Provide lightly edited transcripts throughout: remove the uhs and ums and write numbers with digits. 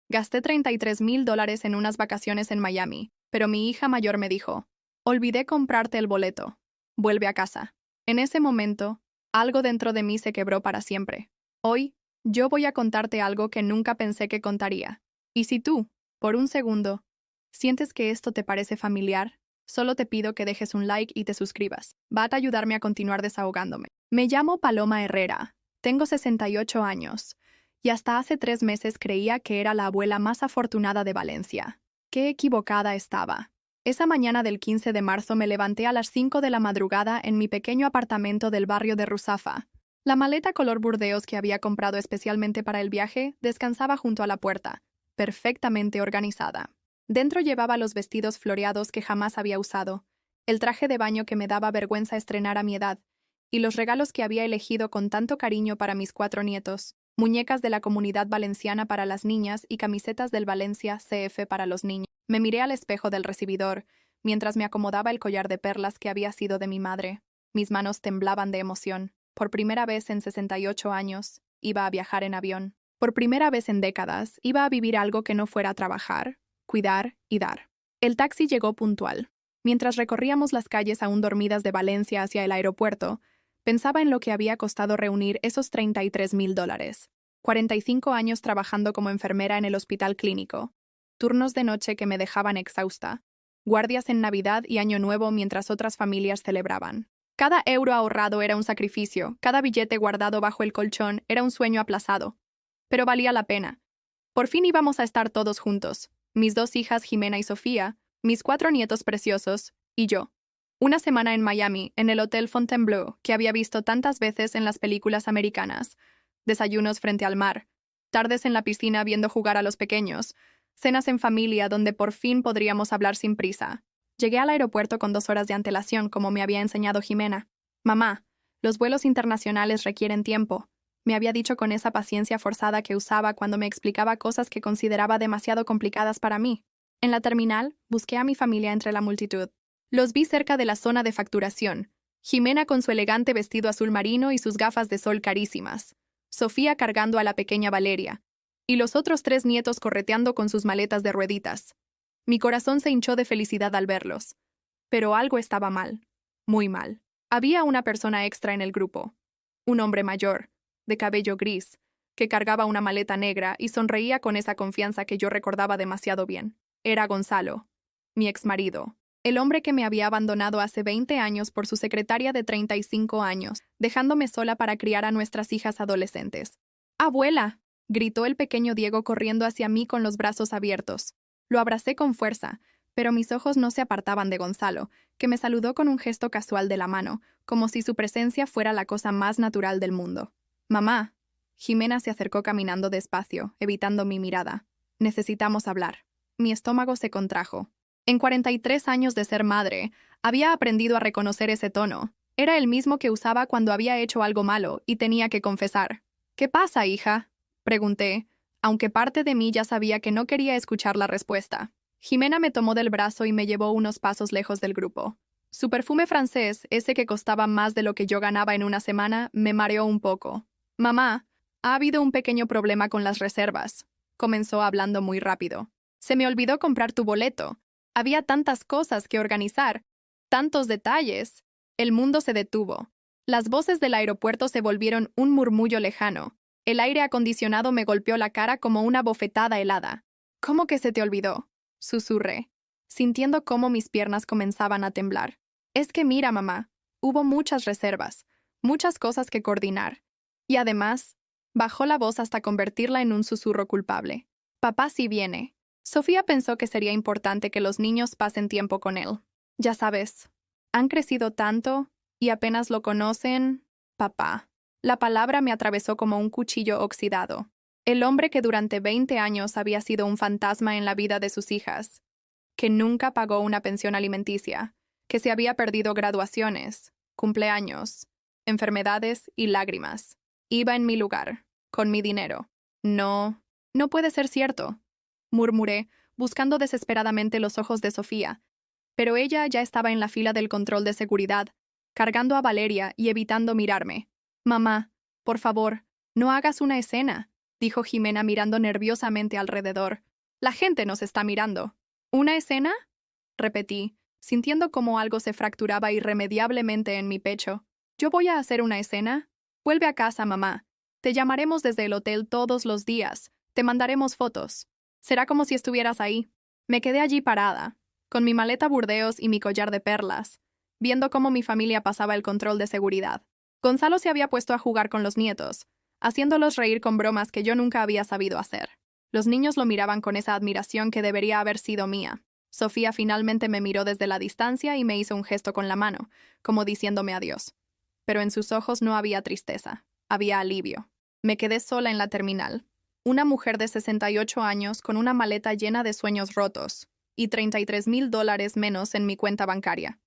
Gasté $33,000 en unas vacaciones en Miami, pero mi hija mayor me dijo, olvidé comprarte el boleto. Vuelve a casa. En ese momento, algo dentro de mí se quebró para siempre. Hoy, yo voy a contarte algo que nunca pensé que contaría. Y si tú, por un segundo, sientes que esto te parece familiar, solo te pido que dejes un like y te suscribas. Va a ayudarme a continuar desahogándome. Me llamo Paloma Herrera. Tengo 68 años. Y hasta hace 3 meses creía que era la abuela más afortunada de Valencia. Qué equivocada estaba. Esa mañana del 15 de marzo me levanté a las 5 de la madrugada en mi pequeño apartamento del barrio de Ruzafa. La maleta color burdeos que había comprado especialmente para el viaje descansaba junto a la puerta, perfectamente organizada. Dentro llevaba los vestidos floreados que jamás había usado, el traje de baño que me daba vergüenza estrenar a mi edad, y los regalos que había elegido con tanto cariño para mis 4 nietos, muñecas de la Comunidad Valenciana para las niñas y camisetas del Valencia CF para los niños. Me miré al espejo del recibidor, mientras me acomodaba el collar de perlas que había sido de mi madre. Mis manos temblaban de emoción. Por primera vez en 68 años, iba a viajar en avión. Por primera vez en décadas, iba a vivir algo que no fuera trabajar, cuidar y dar. El taxi llegó puntual. Mientras recorríamos las calles aún dormidas de Valencia hacia el aeropuerto, pensaba en lo que había costado reunir esos $33,000. 45 años trabajando como enfermera en el hospital clínico. Turnos de noche que me dejaban exhausta. Guardias en Navidad y Año Nuevo mientras otras familias celebraban. Cada euro ahorrado era un sacrificio, cada billete guardado bajo el colchón era un sueño aplazado. Pero valía la pena. Por fin íbamos a estar todos juntos, mis 2 hijas Jimena y Sofía, mis 4 nietos preciosos, y yo. Una semana en Miami, en el Hotel Fontainebleau, que había visto tantas veces en las películas americanas. Desayunos frente al mar, tardes en la piscina viendo jugar a los pequeños, cenas en familia donde por fin podríamos hablar sin prisa. Llegué al aeropuerto con 2 horas de antelación, como me había enseñado Jimena. Mamá, los vuelos internacionales requieren tiempo. Me había dicho con esa paciencia forzada que usaba cuando me explicaba cosas que consideraba demasiado complicadas para mí. En la terminal, busqué a mi familia entre la multitud. Los vi cerca de la zona de facturación. Jimena con su elegante vestido azul marino y sus gafas de sol carísimas. Sofía cargando a la pequeña Valeria. Y los otros 3 nietos correteando con sus maletas de rueditas. Mi corazón se hinchó de felicidad al verlos. Pero algo estaba mal. Muy mal. Había una persona extra en el grupo. Un hombre mayor, de cabello gris, que cargaba una maleta negra y sonreía con esa confianza que yo recordaba demasiado bien. Era Gonzalo, mi exmarido. El hombre que me había abandonado hace 20 años por su secretaria de 35 años, dejándome sola para criar a nuestras hijas adolescentes. ¡Abuela!, gritó el pequeño Diego corriendo hacia mí con los brazos abiertos. Lo abracé con fuerza, pero mis ojos no se apartaban de Gonzalo, que me saludó con un gesto casual de la mano, como si su presencia fuera la cosa más natural del mundo. «Mamá». Jimena se acercó caminando despacio, evitando mi mirada. «Necesitamos hablar». Mi estómago se contrajo. En 43 años de ser madre, había aprendido a reconocer ese tono. Era el mismo que usaba cuando había hecho algo malo y tenía que confesar. «¿Qué pasa, hija?», pregunté, aunque parte de mí ya sabía que no quería escuchar la respuesta. Jimena me tomó del brazo y me llevó unos pasos lejos del grupo. Su perfume francés, ese que costaba más de lo que yo ganaba en una semana, me mareó un poco. «Mamá, ha habido un pequeño problema con las reservas», comenzó hablando muy rápido. «Se me olvidó comprar tu boleto. Había tantas cosas que organizar, tantos detalles». El mundo se detuvo. Las voces del aeropuerto se volvieron un murmullo lejano. El aire acondicionado me golpeó la cara como una bofetada helada. «¿Cómo que se te olvidó?», susurré, sintiendo cómo mis piernas comenzaban a temblar. «Es que mira, mamá, hubo muchas reservas, muchas cosas que coordinar. Y además», bajó la voz hasta convertirla en un susurro culpable. «Papá sí viene». Sofía pensó que sería importante que los niños pasen tiempo con él. Ya sabes, han crecido tanto y apenas lo conocen. Papá. La palabra me atravesó como un cuchillo oxidado. El hombre que durante 20 años había sido un fantasma en la vida de sus hijas, que nunca pagó una pensión alimenticia, que se había perdido graduaciones, cumpleaños, enfermedades y lágrimas. Iba en mi lugar, con mi dinero. No, no puede ser cierto, murmuré, buscando desesperadamente los ojos de Sofía, pero ella ya estaba en la fila del control de seguridad, cargando a Valeria y evitando mirarme. «Mamá, por favor, no hagas una escena», dijo Jimena mirando nerviosamente alrededor. La gente nos está mirando. ¿Una escena? Repetí, sintiendo como algo se fracturaba irremediablemente en mi pecho. ¿Yo voy a hacer una escena? Vuelve a casa, mamá. Te llamaremos desde el hotel todos los días. Te mandaremos fotos. Será como si estuvieras ahí. Me quedé allí parada, con mi maleta Burdeos y mi collar de perlas, viendo cómo mi familia pasaba el control de seguridad. Gonzalo se había puesto a jugar con los nietos, haciéndolos reír con bromas que yo nunca había sabido hacer. Los niños lo miraban con esa admiración que debería haber sido mía. Sofía finalmente me miró desde la distancia y me hizo un gesto con la mano, como diciéndome adiós. Pero en sus ojos no había tristeza, había alivio. Me quedé sola en la terminal. Una mujer de 68 años con una maleta llena de sueños rotos y $33,000 menos en mi cuenta bancaria.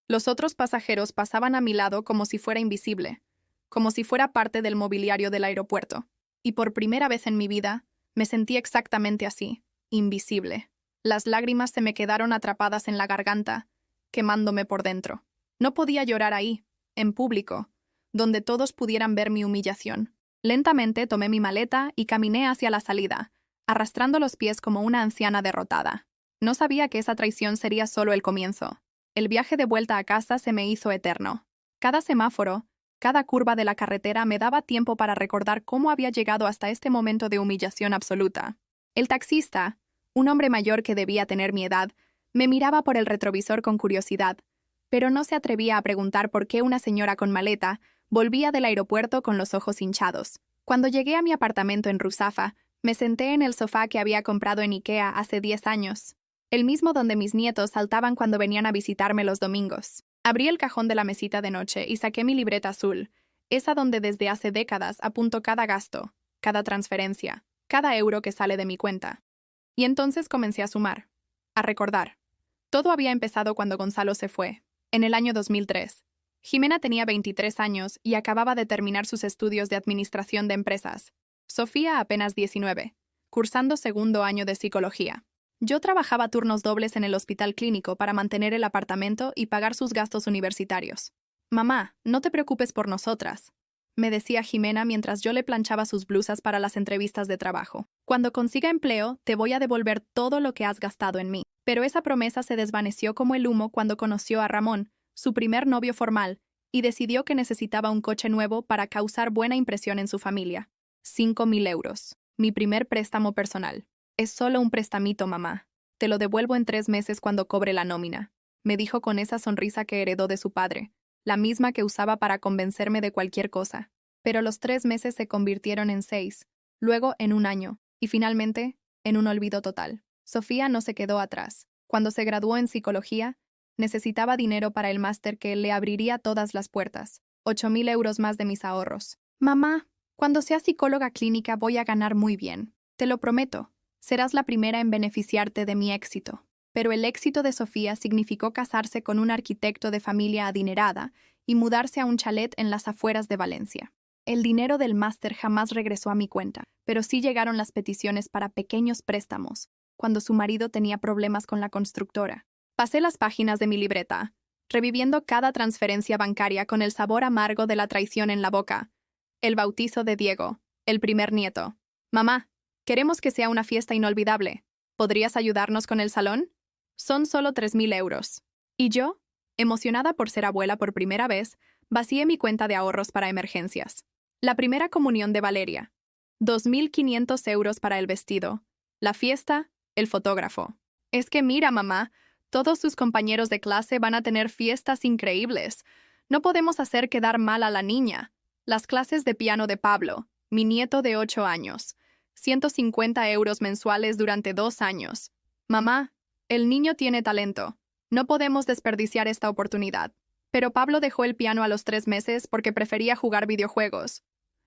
Los otros pasajeros pasaban a mi lado como si fuera invisible, como si fuera parte del mobiliario del aeropuerto. Y por primera vez en mi vida, me sentí exactamente así, invisible. Las lágrimas se me quedaron atrapadas en la garganta, quemándome por dentro. No podía llorar ahí, en público, donde todos pudieran ver mi humillación. Lentamente tomé mi maleta y caminé hacia la salida, arrastrando los pies como una anciana derrotada. No sabía que esa traición sería solo el comienzo. El viaje de vuelta a casa se me hizo eterno. Cada semáforo, cada curva de la carretera me daba tiempo para recordar cómo había llegado hasta este momento de humillación absoluta. El taxista, un hombre mayor que debía tener mi edad, me miraba por el retrovisor con curiosidad, pero no se atrevía a preguntar por qué una señora con maleta volvía del aeropuerto con los ojos hinchados. Cuando llegué a mi apartamento en Ruzafa, me senté en el sofá que había comprado en IKEA hace 10 años, el mismo donde mis nietos saltaban cuando venían a visitarme los domingos. Abrí el cajón de la mesita de noche y saqué mi libreta azul, esa donde desde hace décadas apunto cada gasto, cada transferencia, cada euro que sale de mi cuenta. Y entonces comencé a sumar, a recordar. Todo había empezado cuando Gonzalo se fue, en el año 2003. Jimena tenía 23 años y acababa de terminar sus estudios de administración de empresas. Sofía apenas 19, cursando segundo año de psicología. Yo trabajaba turnos dobles en el hospital clínico para mantener el apartamento y pagar sus gastos universitarios. «Mamá, no te preocupes por nosotras», me decía Jimena mientras yo le planchaba sus blusas para las entrevistas de trabajo. «Cuando consiga empleo, te voy a devolver todo lo que has gastado en mí». Pero esa promesa se desvaneció como el humo cuando conoció a Ramón, su primer novio formal, y decidió que necesitaba un coche nuevo para causar buena impresión en su familia. 5,000 euros. Mi primer préstamo personal. «Es solo un prestamito, mamá. Te lo devuelvo en 3 meses cuando cobre la nómina», me dijo con esa sonrisa que heredó de su padre, la misma que usaba para convencerme de cualquier cosa. Pero los 3 meses se convirtieron en 6, luego en 1 año, y finalmente, en un olvido total. Sofía no se quedó atrás. Cuando se graduó en psicología, necesitaba dinero para el máster que le abriría todas las puertas. 8,000 euros más de mis ahorros. «Mamá, cuando sea psicóloga clínica voy a ganar muy bien. Te lo prometo. Serás la primera en beneficiarte de mi éxito». Pero el éxito de Sofía significó casarse con un arquitecto de familia adinerada y mudarse a un chalet en las afueras de Valencia. El dinero del máster jamás regresó a mi cuenta, pero sí llegaron las peticiones para pequeños préstamos, cuando su marido tenía problemas con la constructora. Pasé las páginas de mi libreta, reviviendo cada transferencia bancaria con el sabor amargo de la traición en la boca. El bautizo de Diego, el primer nieto. «Mamá, queremos que sea una fiesta inolvidable. ¿Podrías ayudarnos con el salón? Son solo 3,000 euros». Y yo, emocionada por ser abuela por primera vez, vacié mi cuenta de ahorros para emergencias. La primera comunión de Valeria. 2,500 euros para el vestido. La fiesta, el fotógrafo. «Es que mira, mamá, todos sus compañeros de clase van a tener fiestas increíbles. No podemos hacer quedar mal a la niña. Las clases de piano de Pablo, mi nieto de 8 años. 150 euros mensuales durante 2 años. Mamá, el niño tiene talento. No podemos desperdiciar esta oportunidad». Pero Pablo dejó el piano a los 3 meses porque prefería jugar videojuegos.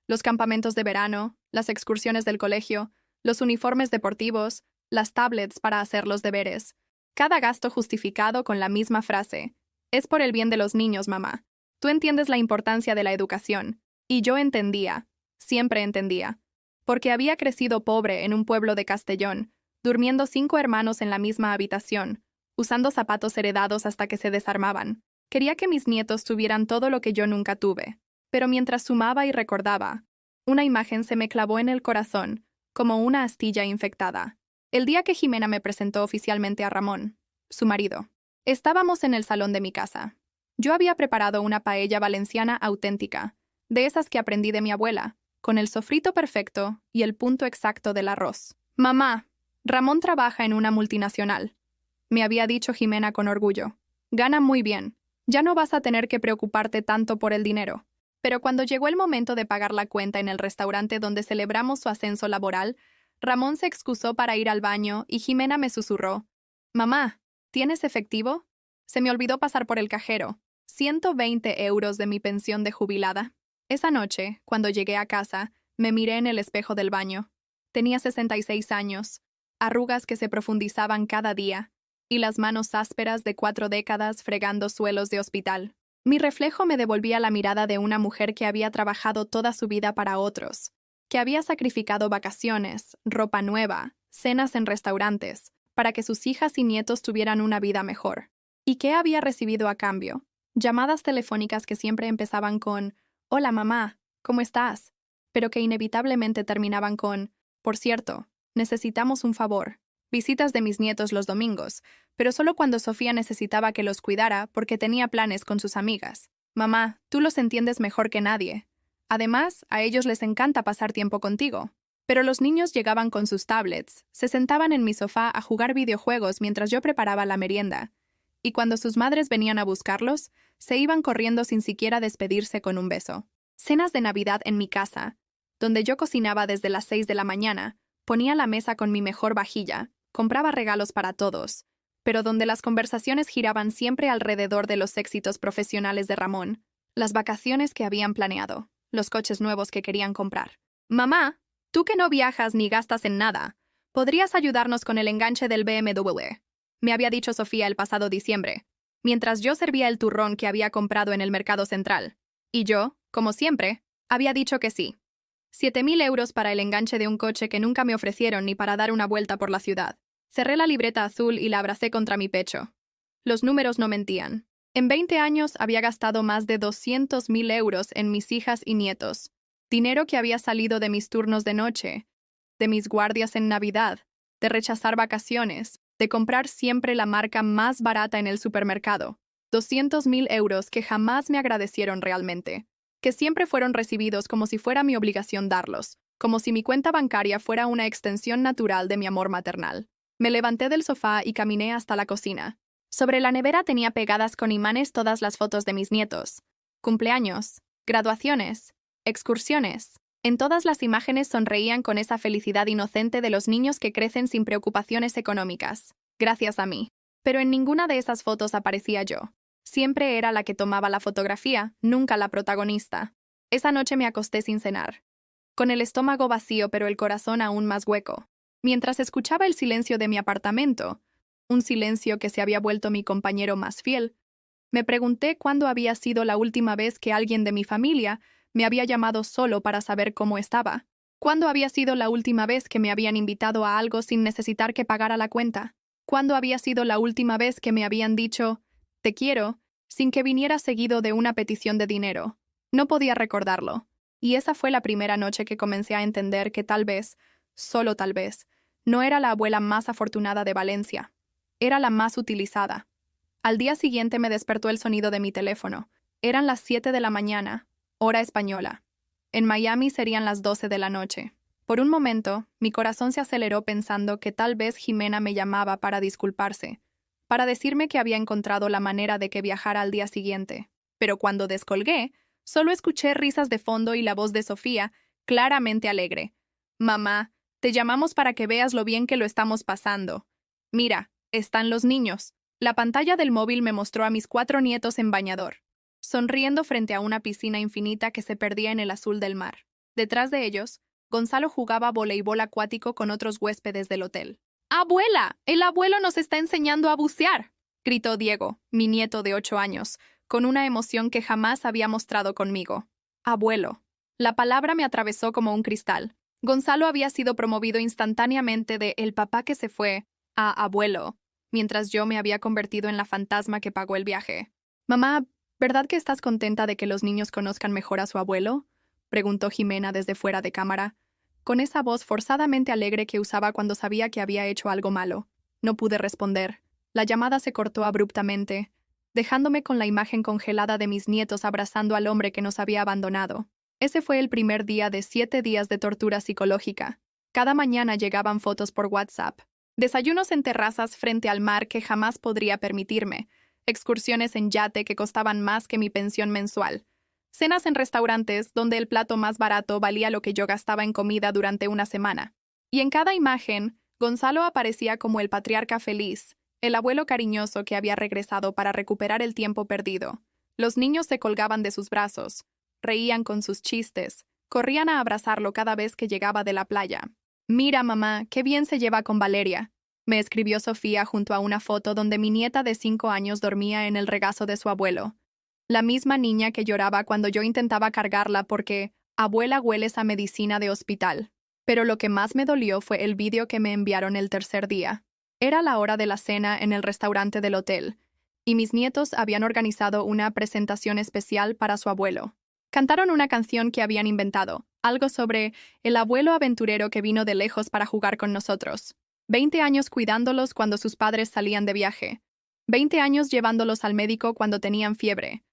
Los campamentos de verano, las excursiones del colegio, los uniformes deportivos, las tablets para hacer los deberes. Cada gasto justificado con la misma frase: «Es por el bien de los niños, mamá. Tú entiendes la importancia de la educación». Y yo entendía, siempre entendía. Porque había crecido pobre en un pueblo de Castellón, durmiendo 5 hermanos en la misma habitación, usando zapatos heredados hasta que se desarmaban. Quería que mis nietos tuvieran todo lo que yo nunca tuve. Pero mientras sumaba y recordaba, Una imagen se me clavó en el corazón, como una astilla infectada. El día que Jimena me presentó oficialmente a Ramón, su marido. Estábamos en el salón de mi casa. Yo había preparado una paella valenciana auténtica, de esas que aprendí de mi abuela, con el sofrito perfecto y el punto exacto del arroz. Mamá, Ramón trabaja en una multinacional, me había dicho Jimena con orgullo. Gana muy bien. Ya no vas a tener que preocuparte tanto por el dinero. Pero cuando llegó el momento de pagar la cuenta en el restaurante donde celebramos su ascenso laboral, Ramón se excusó para ir al baño y Jimena me susurró: Mamá, ¿tienes efectivo? Se me olvidó pasar por el cajero. 120 euros de mi pensión de jubilada. Esa noche, cuando llegué a casa, me miré en el espejo del baño. Tenía 66 años, arrugas que se profundizaban cada día, y las manos ásperas de 4 décadas fregando suelos de hospital. Mi reflejo me devolvía la mirada de una mujer que había trabajado toda su vida para otros, que había sacrificado vacaciones, ropa nueva, cenas en restaurantes, para que sus hijas y nietos tuvieran una vida mejor. ¿Y qué había recibido a cambio? Llamadas telefónicas que siempre empezaban con «Hola mamá, ¿cómo estás?», pero que inevitablemente terminaban con «Por cierto, necesitamos un favor». Visitas de mis nietos los domingos, pero solo cuando Sofía necesitaba que los cuidara porque tenía planes con sus amigas. Mamá, tú los entiendes mejor que nadie. Además, a ellos les encanta pasar tiempo contigo. Pero los niños llegaban con sus tablets, se sentaban en mi sofá a jugar videojuegos mientras yo preparaba la merienda. Y cuando sus madres venían a buscarlos, se iban corriendo sin siquiera despedirse con un beso. Cenas de Navidad en mi casa, donde yo cocinaba desde las 6 de la mañana, ponía la mesa con mi mejor vajilla, compraba regalos para todos, pero donde las conversaciones giraban siempre alrededor de los éxitos profesionales de Ramón, las vacaciones que habían planeado, los coches nuevos que querían comprar. Mamá, tú que no viajas ni gastas en nada, ¿podrías ayudarnos con el enganche del BMW? Me había dicho Sofía el pasado diciembre, mientras yo servía el turrón que había comprado en el mercado central. Y yo, como siempre, había dicho que sí. 7.000 euros para el enganche de un coche que nunca me ofrecieron ni para dar una vuelta por la ciudad. Cerré la libreta azul y la abracé contra mi pecho. Los números no mentían. En 20 años había gastado más de 200.000 euros en mis hijas y nietos. Dinero que había salido de mis turnos de noche, de mis guardias en Navidad, de rechazar vacaciones, de comprar siempre la marca más barata en el supermercado. 200.000 euros que jamás me agradecieron realmente, que siempre fueron recibidos como si fuera mi obligación darlos, como si mi cuenta bancaria fuera una extensión natural de mi amor maternal. Me levanté del sofá y caminé hasta la cocina. Sobre la nevera tenía pegadas con imanes todas las fotos de mis nietos. Cumpleaños, graduaciones, excursiones. En todas las imágenes sonreían con esa felicidad inocente de los niños que crecen sin preocupaciones económicas, gracias a mí. Pero en ninguna de esas fotos aparecía yo. Siempre era la que tomaba la fotografía, nunca la protagonista. Esa noche me acosté sin cenar, con el estómago vacío pero el corazón aún más hueco. Mientras escuchaba el silencio de mi apartamento, un silencio que se había vuelto mi compañero más fiel, me pregunté cuándo había sido la última vez que alguien de mi familia me había llamado solo para saber cómo estaba. ¿Cuándo había sido la última vez que me habían invitado a algo sin necesitar que pagara la cuenta? ¿Cuándo había sido la última vez que me habían dicho «te quiero», sin que viniera seguido de una petición de dinero? No podía recordarlo. Y esa fue la primera noche que comencé a entender que tal vez, solo tal vez, no era la abuela más afortunada de Valencia. Era la más utilizada. Al día siguiente me despertó el sonido de mi teléfono. Eran las 7 de la mañana, hora española. En Miami serían las 12 de la noche. Por un momento, mi corazón se aceleró pensando que tal vez Jimena me llamaba para disculparse, para decirme que había encontrado la manera de que viajara al día siguiente. Pero cuando descolgué, solo escuché risas de fondo y la voz de Sofía, claramente alegre. «Mamá, te llamamos para que veas lo bien que lo estamos pasando. Mira, están los niños». La pantalla del móvil me mostró a mis 4 nietos en bañador, sonriendo frente a una piscina infinita que se perdía en el azul del mar. Detrás de ellos, Gonzalo jugaba voleibol acuático con otros huéspedes del hotel. «¡Abuela! ¡El abuelo nos está enseñando a bucear!», gritó Diego, mi nieto de 8 años, con una emoción que jamás había mostrado conmigo. Abuelo. La palabra me atravesó como un cristal. Gonzalo había sido promovido instantáneamente de «el papá que se fue» a «abuelo», mientras yo me había convertido en la fantasma que pagó el viaje. «Mamá, ¿verdad que estás contenta de que los niños conozcan mejor a su abuelo?», preguntó Jimena desde fuera de cámara, con esa voz forzadamente alegre que usaba cuando sabía que había hecho algo malo. No pude responder. La llamada se cortó abruptamente, dejándome con la imagen congelada de mis nietos abrazando al hombre que nos había abandonado. Ese fue el primer día de 7 días de tortura psicológica. Cada mañana llegaban fotos por WhatsApp. Desayunos en terrazas frente al mar que jamás podría permitirme. Excursiones en yate que costaban más que mi pensión mensual. Cenas en restaurantes donde el plato más barato valía lo que yo gastaba en comida durante una semana. Y en cada imagen, Gonzalo aparecía como el patriarca feliz, el abuelo cariñoso que había regresado para recuperar el tiempo perdido. Los niños se colgaban de sus brazos, reían con sus chistes, corrían a abrazarlo cada vez que llegaba de la playa. «Mira, mamá, qué bien se lleva con Valeria», me escribió Sofía junto a una foto donde mi nieta de 5 años dormía en el regazo de su abuelo. La misma niña que lloraba cuando yo intentaba cargarla porque «abuela, hueles a medicina de hospital». Pero lo que más me dolió fue el vídeo que me enviaron el tercer día. Era la hora de la cena en el restaurante del hotel, y mis nietos habían organizado una presentación especial para su abuelo. Cantaron una canción que habían inventado, algo sobre el abuelo aventurero que vino de lejos para jugar con nosotros. 20 años cuidándolos cuando sus padres salían de viaje. 20 años llevándolos al médico cuando tenían fiebre.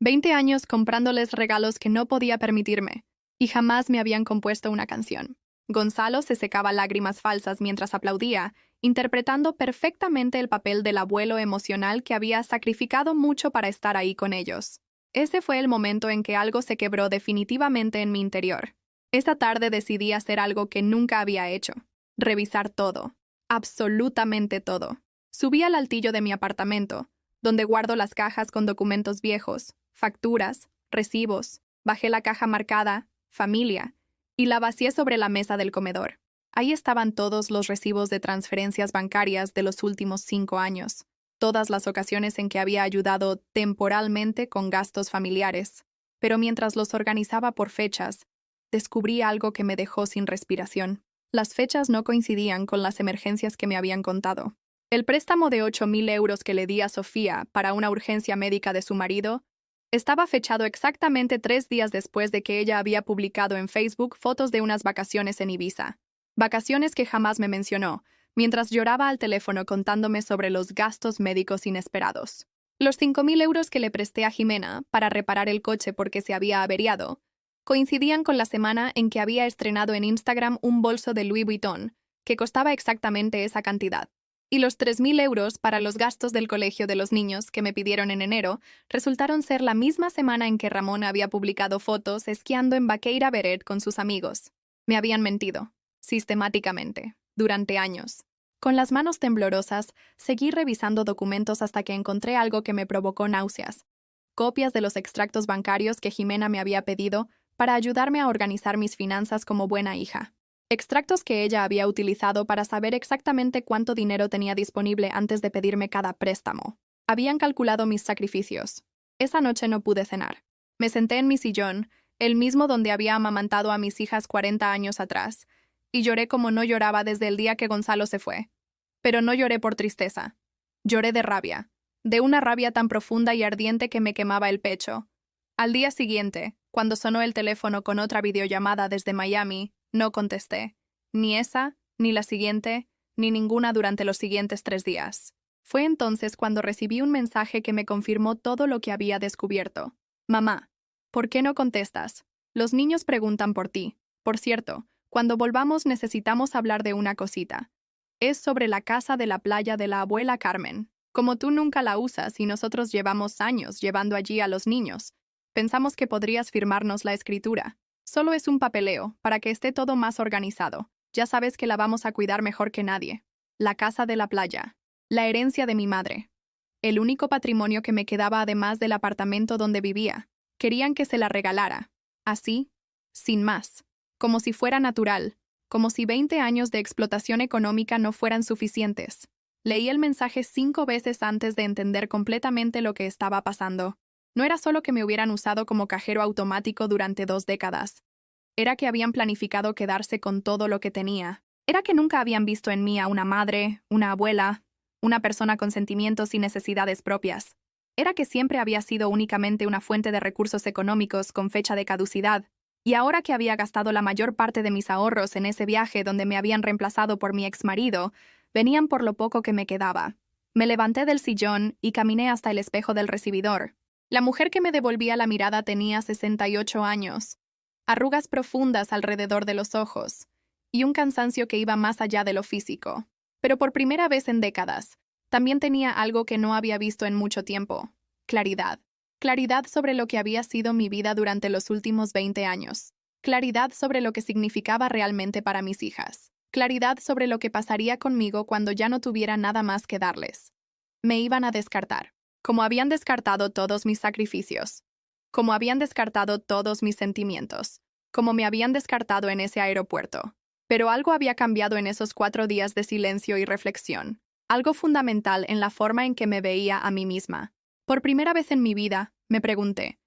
20 años comprándoles regalos que no podía permitirme, y jamás me habían compuesto una canción. Gonzalo se secaba lágrimas falsas mientras aplaudía, interpretando perfectamente el papel del abuelo emocional que había sacrificado mucho para estar ahí con ellos. Ese fue el momento en que algo se quebró definitivamente en mi interior. Esa tarde decidí hacer algo que nunca había hecho. Revisar todo. Absolutamente todo. Subí al altillo de mi apartamento, donde guardo las cajas con documentos viejos, facturas, recibos. Bajé la caja marcada «Familia» y la vacié sobre la mesa del comedor. Ahí estaban todos los recibos de transferencias bancarias de los últimos 5 años. Todas las ocasiones en que había ayudado temporalmente con gastos familiares. Pero mientras los organizaba por fechas, descubrí algo que me dejó sin respiración. Las fechas no coincidían con las emergencias que me habían contado. El préstamo de 8.000 euros que le di a Sofía para una urgencia médica de su marido estaba fechado exactamente 3 días después de que ella había publicado en Facebook fotos de unas vacaciones en Ibiza. Vacaciones que jamás me mencionó, mientras lloraba al teléfono contándome sobre los gastos médicos inesperados. Los 5.000 euros que le presté a Jimena para reparar el coche porque se había averiado coincidían con la semana en que había estrenado en Instagram un bolso de Louis Vuitton, que costaba exactamente esa cantidad. Y los 3.000 euros para los gastos del colegio de los niños que me pidieron en enero resultaron ser la misma semana en que Ramón había publicado fotos esquiando en Baqueira Beret con sus amigos. Me habían mentido, sistemáticamente, durante años. Con las manos temblorosas, seguí revisando documentos hasta que encontré algo que me provocó náuseas. Copias de los extractos bancarios que Jimena me había pedido para ayudarme a organizar mis finanzas como buena hija. Extractos que ella había utilizado para saber exactamente cuánto dinero tenía disponible antes de pedirme cada préstamo. Habían calculado mis sacrificios. Esa noche no pude cenar. Me senté en mi sillón, el mismo donde había amamantado a mis hijas 40 años atrás, y lloré como no lloraba desde el día que Gonzalo se fue. Pero no lloré por tristeza. Lloré de rabia, de una rabia tan profunda y ardiente que me quemaba el pecho. Al día siguiente, cuando sonó el teléfono con otra videollamada desde Miami, no contesté. Ni esa, ni la siguiente, ni ninguna durante los siguientes 3 días. Fue entonces cuando recibí un mensaje que me confirmó todo lo que había descubierto. Mamá, ¿por qué no contestas? Los niños preguntan por ti. Por cierto, cuando volvamos necesitamos hablar de una cosita. Es sobre la casa de la playa de la abuela Carmen. Como tú nunca la usas y nosotros llevamos años llevando allí a los niños, pensamos que podrías firmarnos la escritura. Solo es un papeleo, para que esté todo más organizado. Ya sabes que la vamos a cuidar mejor que nadie. La casa de la playa. La herencia de mi madre. El único patrimonio que me quedaba además del apartamento donde vivía. Querían que se la regalara. Así, sin más. Como si fuera natural. Como si 20 años de explotación económica no fueran suficientes. Leí el mensaje 5 veces antes de entender completamente lo que estaba pasando. No era solo que me hubieran usado como cajero automático durante 2 décadas. Era que habían planificado quedarse con todo lo que tenía. Era que nunca habían visto en mí a una madre, una abuela, una persona con sentimientos y necesidades propias. Era que siempre había sido únicamente una fuente de recursos económicos con fecha de caducidad. Y ahora que había gastado la mayor parte de mis ahorros en ese viaje donde me habían reemplazado por mi exmarido, venían por lo poco que me quedaba. Me levanté del sillón y caminé hasta el espejo del recibidor. La mujer que me devolvía la mirada tenía 68 años, arrugas profundas alrededor de los ojos, y un cansancio que iba más allá de lo físico. Pero por primera vez en décadas, también tenía algo que no había visto en mucho tiempo: claridad. Claridad sobre lo que había sido mi vida durante los últimos 20 años. Claridad sobre lo que significaba realmente para mis hijas. Claridad sobre lo que pasaría conmigo cuando ya no tuviera nada más que darles. Me iban a descartar, como habían descartado todos mis sacrificios, como habían descartado todos mis sentimientos, como me habían descartado en ese aeropuerto. Pero algo había cambiado en esos 4 días de silencio y reflexión, algo fundamental en la forma en que me veía a mí misma. Por primera vez en mi vida, me pregunté,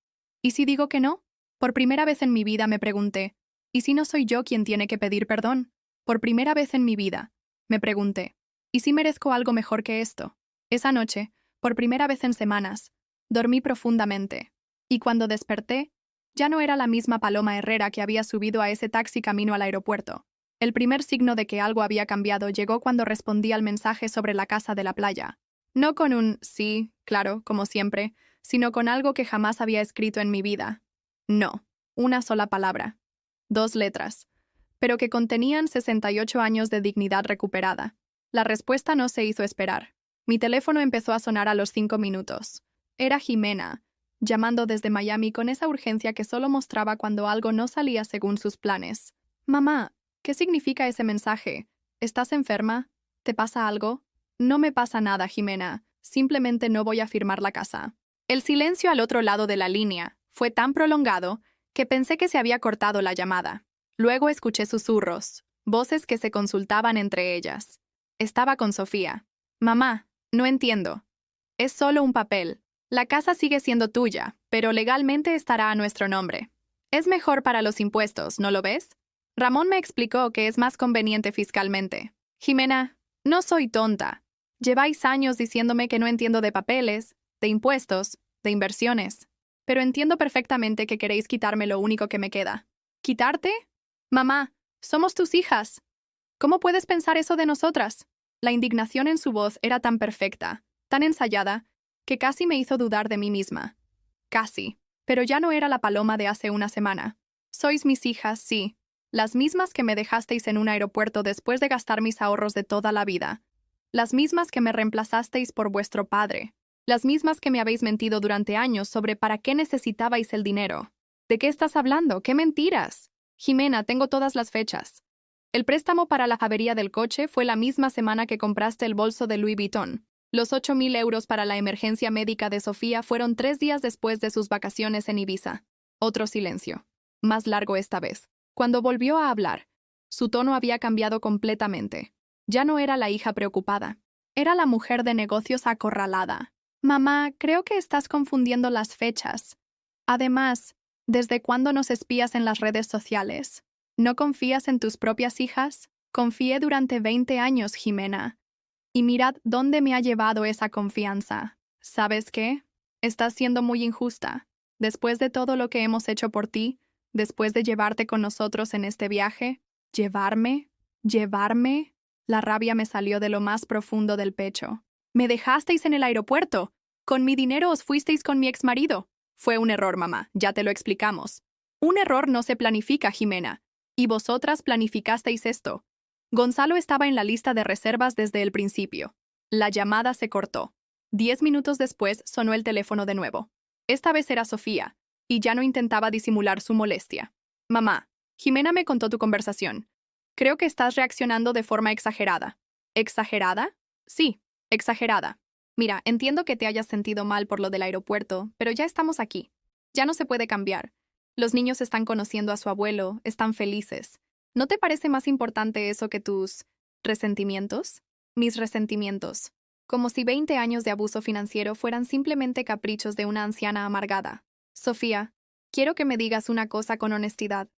¿y si digo que no? Por primera vez en mi vida me pregunté, ¿y si no soy yo quien tiene que pedir perdón? Por primera vez en mi vida, me pregunté, ¿y si merezco algo mejor que esto? Esa noche, por primera vez en semanas, dormí profundamente, y cuando desperté, ya no era la misma Paloma Herrera que había subido a ese taxi camino al aeropuerto. El primer signo de que algo había cambiado llegó cuando respondí al mensaje sobre la casa de la playa. No con un sí, claro, como siempre, sino con algo que jamás había escrito en mi vida. No, una sola palabra, 2 letras, pero que contenían 68 años de dignidad recuperada. La respuesta no se hizo esperar. Mi teléfono empezó a sonar a los 5 minutos. Era Jimena, llamando desde Miami con esa urgencia que solo mostraba cuando algo no salía según sus planes. Mamá, ¿qué significa ese mensaje? ¿Estás enferma? ¿Te pasa algo? No me pasa nada, Jimena. Simplemente no voy a firmar la casa. El silencio al otro lado de la línea fue tan prolongado que pensé que se había cortado la llamada. Luego escuché susurros, voces que se consultaban entre ellas. Estaba con Sofía. Mamá, no entiendo. Es solo un papel. La casa sigue siendo tuya, pero legalmente estará a nuestro nombre. Es mejor para los impuestos, ¿no lo ves? Ramón me explicó que es más conveniente fiscalmente. Jimena, no soy tonta. Lleváis años diciéndome que no entiendo de papeles, de impuestos, de inversiones. Pero entiendo perfectamente que queréis quitarme lo único que me queda. ¿Quitarte? Mamá, somos tus hijas. ¿Cómo puedes pensar eso de nosotras? La indignación en su voz era tan perfecta, tan ensayada, que casi me hizo dudar de mí misma. Casi. Pero ya no era la Paloma de hace una semana. Sois mis hijas, sí. Las mismas que me dejasteis en un aeropuerto después de gastar mis ahorros de toda la vida. Las mismas que me reemplazasteis por vuestro padre. Las mismas que me habéis mentido durante años sobre para qué necesitabais el dinero. ¿De qué estás hablando? ¡Qué mentiras! Jimena, tengo todas las fechas. El préstamo para la avería del coche fue la misma semana que compraste el bolso de Louis Vuitton. Los 8.000 euros para la emergencia médica de Sofía fueron 3 días después de sus vacaciones en Ibiza. Otro silencio. Más largo esta vez. Cuando volvió a hablar, su tono había cambiado completamente. Ya no era la hija preocupada. Era la mujer de negocios acorralada. Mamá, creo que estás confundiendo las fechas. Además, ¿desde cuándo nos espías en las redes sociales? ¿No confías en tus propias hijas? Confié durante 20 años, Jimena. Y mirad dónde me ha llevado esa confianza. ¿Sabes qué? Estás siendo muy injusta. Después de todo lo que hemos hecho por ti, después de llevarte con nosotros en este viaje, ¿llevarme? La rabia me salió de lo más profundo del pecho. Me dejasteis en el aeropuerto. Con mi dinero os fuisteis con mi exmarido. Fue un error, mamá, ya te lo explicamos. Un error no se planifica, Jimena. Y vosotras planificasteis esto. Gonzalo estaba en la lista de reservas desde el principio. La llamada se cortó. 10 minutos después sonó el teléfono de nuevo. Esta vez era Sofía, y ya no intentaba disimular su molestia. Mamá, Jimena me contó tu conversación. Creo que estás reaccionando de forma exagerada. ¿Exagerada? Sí, exagerada. Mira, entiendo que te hayas sentido mal por lo del aeropuerto, pero ya estamos aquí. Ya no se puede cambiar. Los niños están conociendo a su abuelo, están felices. ¿No te parece más importante eso que tus resentimientos? Mis resentimientos. Como si 20 años de abuso financiero fueran simplemente caprichos de una anciana amargada. Sofía, quiero que me digas una cosa con honestidad.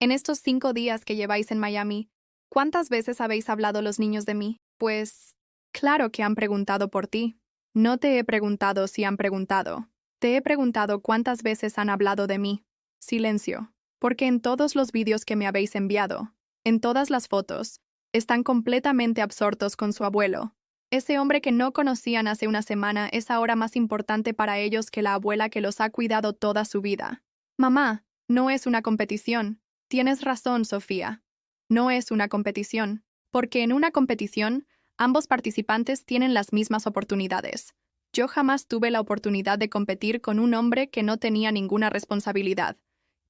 En estos 5 días que lleváis en Miami, ¿cuántas veces habéis hablado los niños de mí? Pues, claro que han preguntado por ti. No te he preguntado si han preguntado. Te he preguntado cuántas veces han hablado de mí. Silencio. Porque en todos los vídeos que me habéis enviado, en todas las fotos, están completamente absortos con su abuelo. Ese hombre que no conocían hace una semana es ahora más importante para ellos que la abuela que los ha cuidado toda su vida. Mamá, no es una competición. Tienes razón, Sofía. No es una competición, porque en una competición, ambos participantes tienen las mismas oportunidades. Yo jamás tuve la oportunidad de competir con un hombre que no tenía ninguna responsabilidad,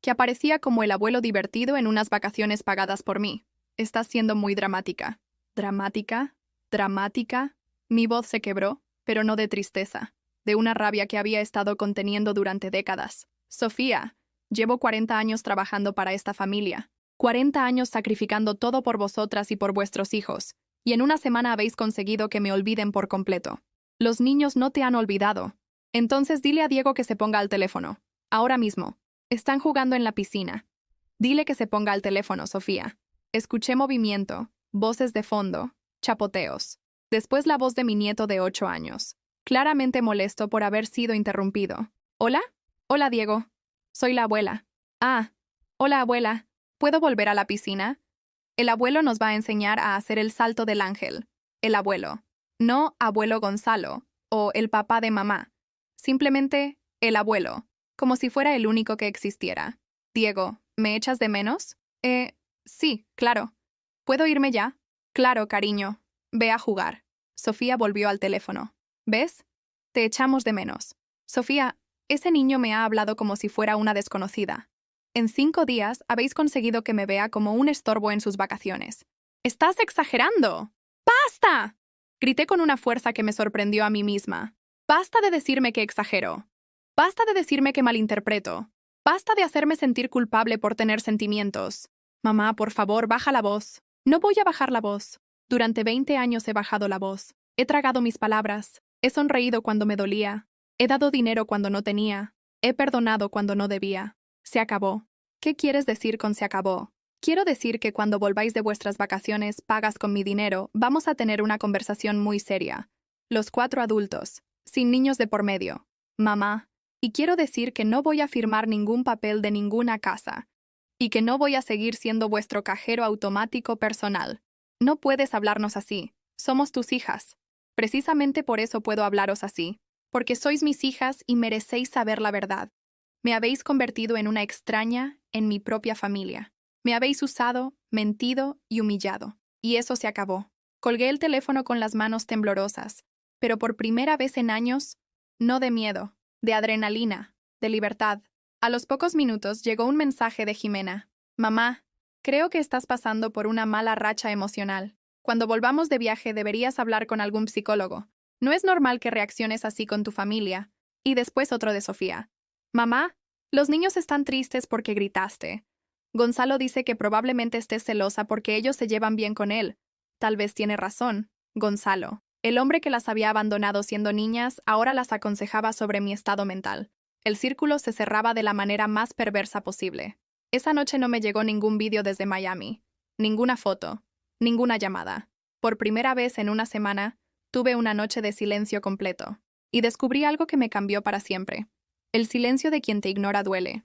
que aparecía como el abuelo divertido en unas vacaciones pagadas por mí. Estás siendo muy dramática. ¿Dramática? ¿Dramática? Mi voz se quebró, pero no de tristeza, de una rabia que había estado conteniendo durante décadas. Sofía, llevo 40 años trabajando para esta familia. 40 años sacrificando todo por vosotras y por vuestros hijos, y en una semana habéis conseguido que me olviden por completo. Los niños no te han olvidado. Entonces dile a Diego que se ponga al teléfono. Ahora mismo. Están jugando en la piscina. Dile que se ponga al teléfono, Sofía. Escuché movimiento, voces de fondo, chapoteos. Después la voz de mi nieto de 8 años, claramente molesto por haber sido interrumpido. ¿Hola? Hola, Diego. Soy la abuela. Ah, hola, abuela. ¿Puedo volver a la piscina? El abuelo nos va a enseñar a hacer el salto del ángel. El abuelo. No abuelo Gonzalo, o el papá de mamá. Simplemente el abuelo, como si fuera el único que existiera. Diego, ¿me echas de menos? Sí, claro. ¿Puedo irme ya? Claro, cariño. Ve a jugar. Sofía volvió al teléfono. ¿Ves? Te echamos de menos. Sofía, ese niño me ha hablado como si fuera una desconocida. En 5 días habéis conseguido que me vea como un estorbo en sus vacaciones. ¡Estás exagerando! ¡Basta! Grité con una fuerza que me sorprendió a mí misma. Basta de decirme que exagero. Basta de decirme que malinterpreto. Basta de hacerme sentir culpable por tener sentimientos. Mamá, por favor, baja la voz. No voy a bajar la voz. Durante 20 años he bajado la voz. He tragado mis palabras. He sonreído cuando me dolía. He dado dinero cuando no tenía. He perdonado cuando no debía. Se acabó. ¿Qué quieres decir con se acabó? Quiero decir que cuando volváis de vuestras vacaciones pagas con mi dinero, vamos a tener una conversación muy seria. Los 4 adultos, sin niños de por medio. Mamá. Y quiero decir que no voy a firmar ningún papel de ninguna casa. Y que no voy a seguir siendo vuestro cajero automático personal. No puedes hablarnos así. Somos tus hijas. Precisamente por eso puedo hablaros así. Porque sois mis hijas y merecéis saber la verdad. Me habéis convertido en una extraña en mi propia familia. Me habéis usado, mentido y humillado. Y eso se acabó. Colgué el teléfono con las manos temblorosas, pero por primera vez en años, no de miedo, de adrenalina, de libertad. A los pocos minutos llegó un mensaje de Jimena. Mamá, creo que estás pasando por una mala racha emocional. Cuando volvamos de viaje deberías hablar con algún psicólogo. No es normal que reacciones así con tu familia. Y después otro de Sofía. Mamá, los niños están tristes porque gritaste. Gonzalo dice que probablemente estés celosa porque ellos se llevan bien con él. Tal vez tiene razón. Gonzalo, el hombre que las había abandonado siendo niñas, ahora las aconsejaba sobre mi estado mental. El círculo se cerraba de la manera más perversa posible. Esa noche no me llegó ningún vídeo desde Miami, ninguna foto, ninguna llamada. Por primera vez en una semana, tuve una noche de silencio completo. Y descubrí algo que me cambió para siempre. El silencio de quien te ignora duele.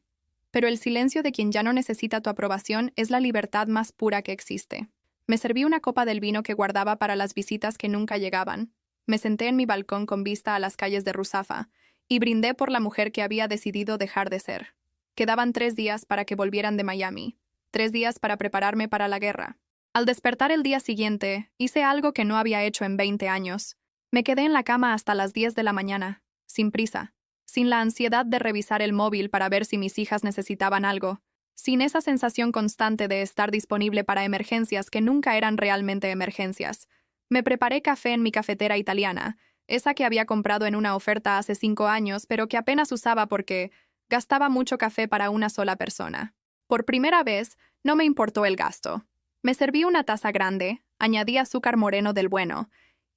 Pero el silencio de quien ya no necesita tu aprobación es la libertad más pura que existe. Me serví una copa del vino que guardaba para las visitas que nunca llegaban. Me senté en mi balcón con vista a las calles de Ruzafa y brindé por la mujer que había decidido dejar de ser. Quedaban 3 días para que volvieran de Miami. 3 días para prepararme para la guerra. Al despertar el día siguiente, hice algo que no había hecho en 20 años. Me quedé en la cama hasta las 10 de la mañana, sin prisa. Sin la ansiedad de revisar el móvil para ver si mis hijas necesitaban algo, sin esa sensación constante de estar disponible para emergencias que nunca eran realmente emergencias. Me preparé café en mi cafetera italiana, esa que había comprado en una oferta hace 5 años, pero que apenas usaba porque gastaba mucho café para una sola persona. Por primera vez, no me importó el gasto. Me serví una taza grande, añadí azúcar moreno del bueno,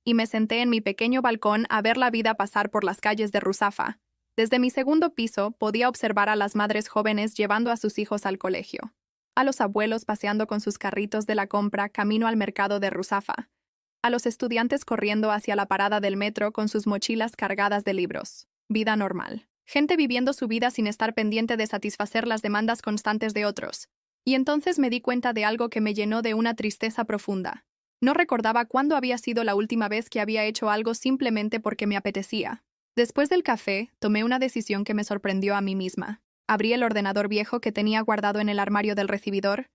y me senté en mi pequeño balcón a ver la vida pasar por las calles de Ruzafa. Desde mi segundo piso podía observar a las madres jóvenes llevando a sus hijos al colegio, a los abuelos paseando con sus carritos de la compra camino al mercado de Ruzafa, a los estudiantes corriendo hacia la parada del metro con sus mochilas cargadas de libros. Vida normal. Gente viviendo su vida sin estar pendiente de satisfacer las demandas constantes de otros. Y entonces me di cuenta de algo que me llenó de una tristeza profunda. No recordaba cuándo había sido la última vez que había hecho algo simplemente porque me apetecía. Después del café, tomé una decisión que me sorprendió a mí misma. Abrí el ordenador viejo que tenía guardado en el armario del recibidor,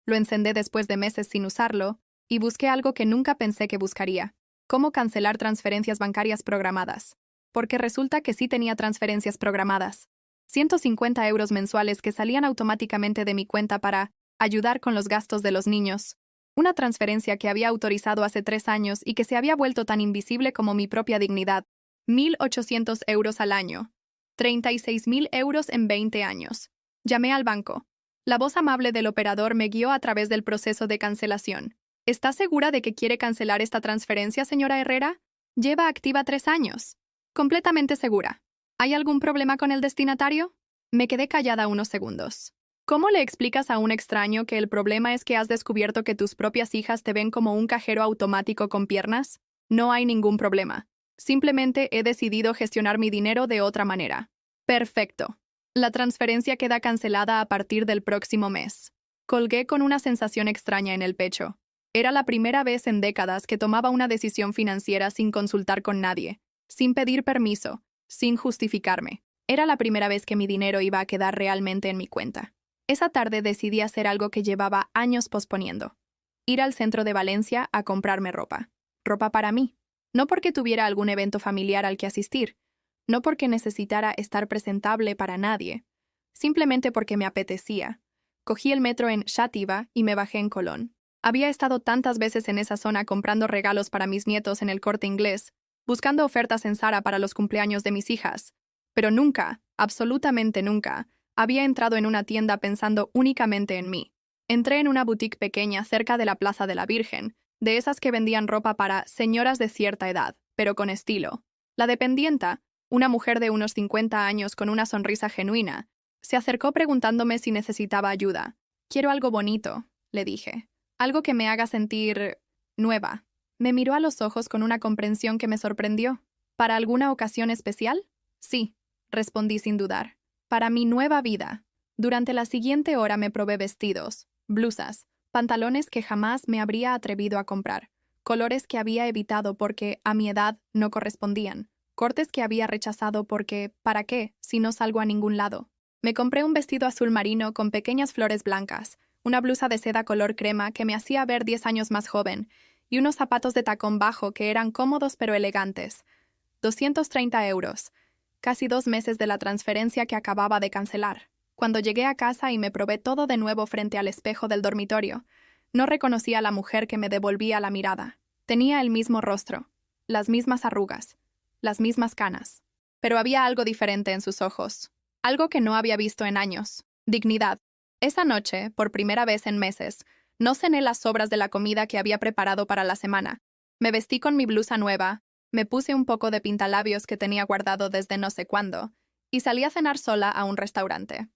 lo encendí después de meses sin usarlo, y busqué algo que nunca pensé que buscaría: cómo cancelar transferencias bancarias programadas. Porque resulta que sí tenía transferencias programadas. 150 euros mensuales que salían automáticamente de mi cuenta para ayudar con los gastos de los niños. Una transferencia que había autorizado hace 3 años y que se había vuelto tan invisible como mi propia dignidad. 1.800 euros al año. 36.000 euros en 20 años. Llamé al banco. La voz amable del operador me guió a través del proceso de cancelación. ¿Está segura de que quiere cancelar esta transferencia, señora Herrera? Lleva activa 3 años. Completamente segura. ¿Hay algún problema con el destinatario? Me quedé callada unos segundos. ¿Cómo le explicas a un extraño que el problema es que has descubierto que tus propias hijas te ven como un cajero automático con piernas? No hay ningún problema. Simplemente he decidido gestionar mi dinero de otra manera. Perfecto. La transferencia queda cancelada a partir del próximo mes. Colgué con una sensación extraña en el pecho. Era la primera vez en décadas que tomaba una decisión financiera sin consultar con nadie, sin pedir permiso, sin justificarme. Era la primera vez que mi dinero iba a quedar realmente en mi cuenta. Esa tarde decidí hacer algo que llevaba años posponiendo: ir al centro de Valencia a comprarme ropa. Ropa para mí. No porque tuviera algún evento familiar al que asistir, no porque necesitara estar presentable para nadie, simplemente porque me apetecía. Cogí el metro en Xàtiva y me bajé en Colón. Había estado tantas veces en esa zona comprando regalos para mis nietos en el Corte Inglés, buscando ofertas en Zara para los cumpleaños de mis hijas, pero nunca, absolutamente nunca, había entrado en una tienda pensando únicamente en mí. Entré en una boutique pequeña cerca de la Plaza de la Virgen, de esas que vendían ropa para señoras de cierta edad, pero con estilo. La dependienta, una mujer de unos 50 años con una sonrisa genuina, se acercó preguntándome si necesitaba ayuda. «Quiero algo bonito», le dije. «Algo que me haga sentir nueva». Me miró a los ojos con una comprensión que me sorprendió. «¿Para alguna ocasión especial?» «Sí», respondí sin dudar. «Para mi nueva vida». Durante la siguiente hora me probé vestidos, blusas, pantalones que jamás me habría atrevido a comprar, colores que había evitado porque, a mi edad, no correspondían, cortes que había rechazado porque, ¿para qué, si no salgo a ningún lado? Me compré un vestido azul marino con pequeñas flores blancas, una blusa de seda color crema que me hacía ver 10 años más joven, y unos zapatos de tacón bajo que eran cómodos pero elegantes. 230 euros, casi 2 meses de la transferencia que acababa de cancelar. Cuando llegué a casa y me probé todo de nuevo frente al espejo del dormitorio, no reconocí a la mujer que me devolvía la mirada. Tenía el mismo rostro, las mismas arrugas, las mismas canas. Pero había algo diferente en sus ojos, algo que no había visto en años: dignidad. Esa noche, por primera vez en meses, no cené las sobras de la comida que había preparado para la semana. Me vestí con mi blusa nueva, me puse un poco de pintalabios que tenía guardado desde no sé cuándo, y salí a cenar sola a un restaurante.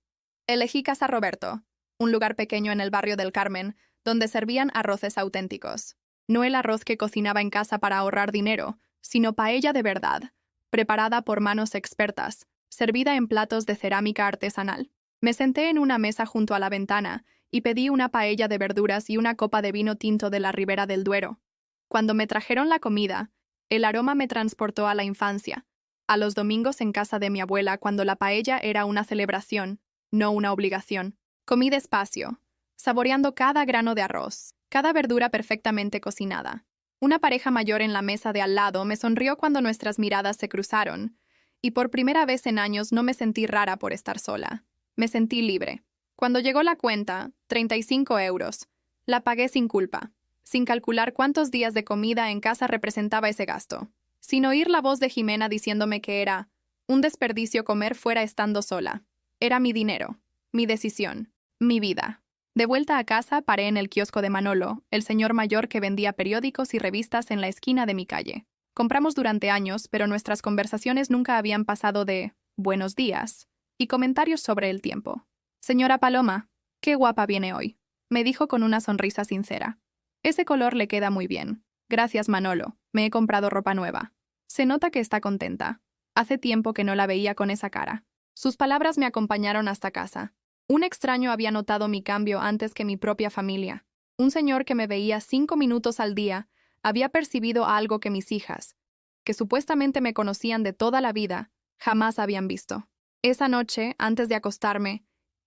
Elegí Casa Roberto, un lugar pequeño en el barrio del Carmen, donde servían arroces auténticos. No el arroz que cocinaba en casa para ahorrar dinero, sino paella de verdad, preparada por manos expertas, servida en platos de cerámica artesanal. Me senté en una mesa junto a la ventana y pedí una paella de verduras y una copa de vino tinto de la Ribera del Duero. Cuando me trajeron la comida, el aroma me transportó a la infancia, a los domingos en casa de mi abuela cuando la paella era una celebración, no una obligación. Comí despacio, saboreando cada grano de arroz, cada verdura perfectamente cocinada. Una pareja mayor en la mesa de al lado me sonrió cuando nuestras miradas se cruzaron, y por primera vez en años no me sentí rara por estar sola. Me sentí libre. Cuando llegó la cuenta, 35 euros, la pagué sin culpa, sin calcular cuántos días de comida en casa representaba ese gasto, sin oír la voz de Jimena diciéndome que era un desperdicio comer fuera estando sola. Era mi dinero, mi decisión, mi vida. De vuelta a casa, paré en el kiosco de Manolo, el señor mayor que vendía periódicos y revistas en la esquina de mi calle. Compramos durante años, pero nuestras conversaciones nunca habían pasado de «buenos días» y comentarios sobre el tiempo. «Señora Paloma, qué guapa viene hoy», me dijo con una sonrisa sincera. «Ese color le queda muy bien. Gracias, Manolo, me he comprado ropa nueva». Se nota que está contenta. Hace tiempo que no la veía con esa cara. Sus palabras me acompañaron hasta casa. Un extraño había notado mi cambio antes que mi propia familia. Un señor que me veía 5 minutos al día había percibido algo que mis hijas, que supuestamente me conocían de toda la vida, jamás habían visto. Esa noche, antes de acostarme,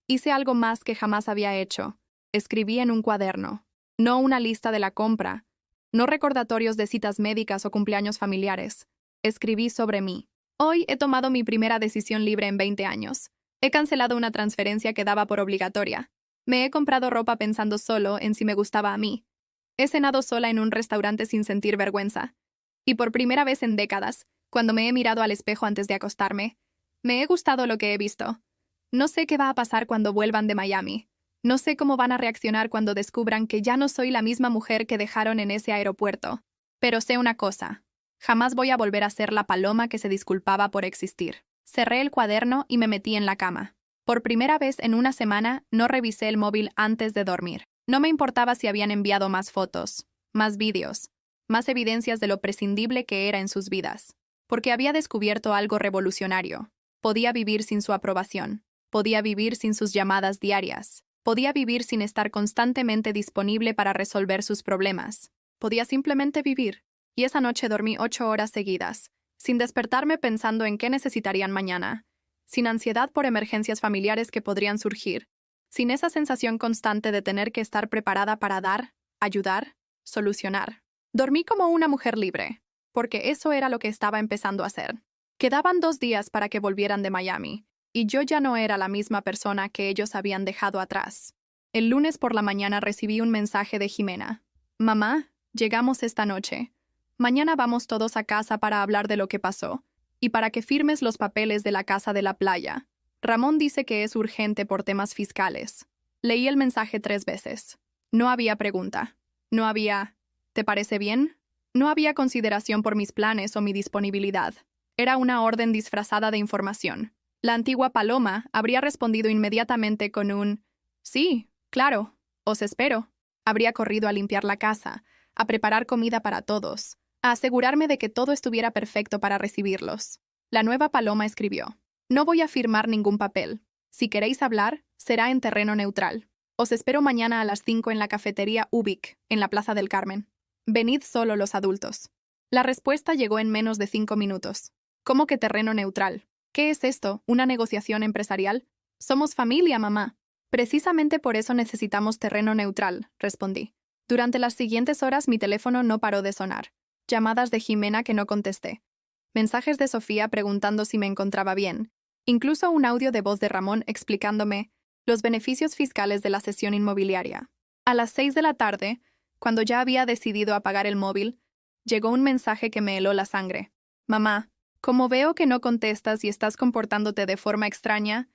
hice algo más que jamás había hecho. Escribí en un cuaderno. No una lista de la compra, no recordatorios de citas médicas o cumpleaños familiares. Escribí sobre mí. Hoy he tomado mi primera decisión libre en 20 años. He cancelado una transferencia que daba por obligatoria. Me he comprado ropa pensando solo en si me gustaba a mí. He cenado sola en un restaurante sin sentir vergüenza. Y por primera vez en décadas, cuando me he mirado al espejo antes de acostarme, me he gustado lo que he visto. No sé qué va a pasar cuando vuelvan de Miami. No sé cómo van a reaccionar cuando descubran que ya no soy la misma mujer que dejaron en ese aeropuerto. Pero sé una cosa. Jamás voy a volver a ser la paloma que se disculpaba por existir. Cerré el cuaderno y me metí en la cama. Por primera vez en una semana, no revisé el móvil antes de dormir. No me importaba si habían enviado más fotos, más vídeos, más evidencias de lo prescindible que era en sus vidas. Porque había descubierto algo revolucionario. Podía vivir sin su aprobación. Podía vivir sin sus llamadas diarias. Podía vivir sin estar constantemente disponible para resolver sus problemas. Podía simplemente vivir. Y esa noche dormí 8 horas seguidas, sin despertarme pensando en qué necesitarían mañana, sin ansiedad por emergencias familiares que podrían surgir, sin esa sensación constante de tener que estar preparada para dar, ayudar, solucionar. Dormí como una mujer libre, porque eso era lo que estaba empezando a hacer. Quedaban 2 días para que volvieran de Miami, y yo ya no era la misma persona que ellos habían dejado atrás. El lunes por la mañana recibí un mensaje de Jimena. Mamá, llegamos esta noche. Mañana vamos todos a casa para hablar de lo que pasó, y para que firmes los papeles de la casa de la playa. Ramón dice que es urgente por temas fiscales. Leí el mensaje 3 veces. No había pregunta. No había ¿te parece bien? No había consideración por mis planes o mi disponibilidad. Era una orden disfrazada de información. La antigua Paloma habría respondido inmediatamente con un sí, claro, os espero. Habría corrido a limpiar la casa, a preparar comida para todos, a asegurarme de que todo estuviera perfecto para recibirlos. La nueva Paloma escribió: no voy a firmar ningún papel. Si queréis hablar, será en terreno neutral. Os espero mañana a las 5 en la cafetería Ubik, en la Plaza del Carmen. Venid solo los adultos. La respuesta llegó en menos de 5 minutos. ¿Cómo que terreno neutral? ¿Qué es esto? ¿Una negociación empresarial? Somos familia, mamá. Precisamente por eso necesitamos terreno neutral, respondí. Durante las siguientes horas mi teléfono no paró de sonar. Llamadas de Jimena que no contesté. Mensajes de Sofía preguntando si me encontraba bien. Incluso un audio de voz de Ramón explicándome los beneficios fiscales de la cesión inmobiliaria. A las 6 de la tarde, cuando ya había decidido apagar el móvil, llegó un mensaje que me heló la sangre. Mamá, como veo que no contestas y estás comportándote de forma extraña,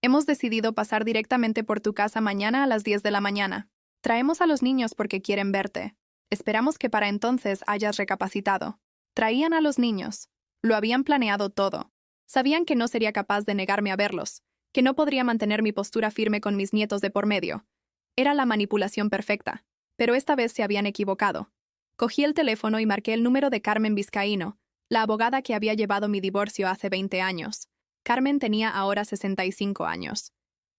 hemos decidido pasar directamente por tu casa mañana a las 10 de la mañana. Traemos a los niños porque quieren verte. Esperamos que para entonces hayas recapacitado. Traían a los niños. Lo habían planeado todo. Sabían que no sería capaz de negarme a verlos, que no podría mantener mi postura firme con mis nietos de por medio. Era la manipulación perfecta, pero esta vez se habían equivocado. Cogí el teléfono y marqué el número de Carmen Vizcaíno, la abogada que había llevado mi divorcio hace 20 años. Carmen tenía ahora 65 años.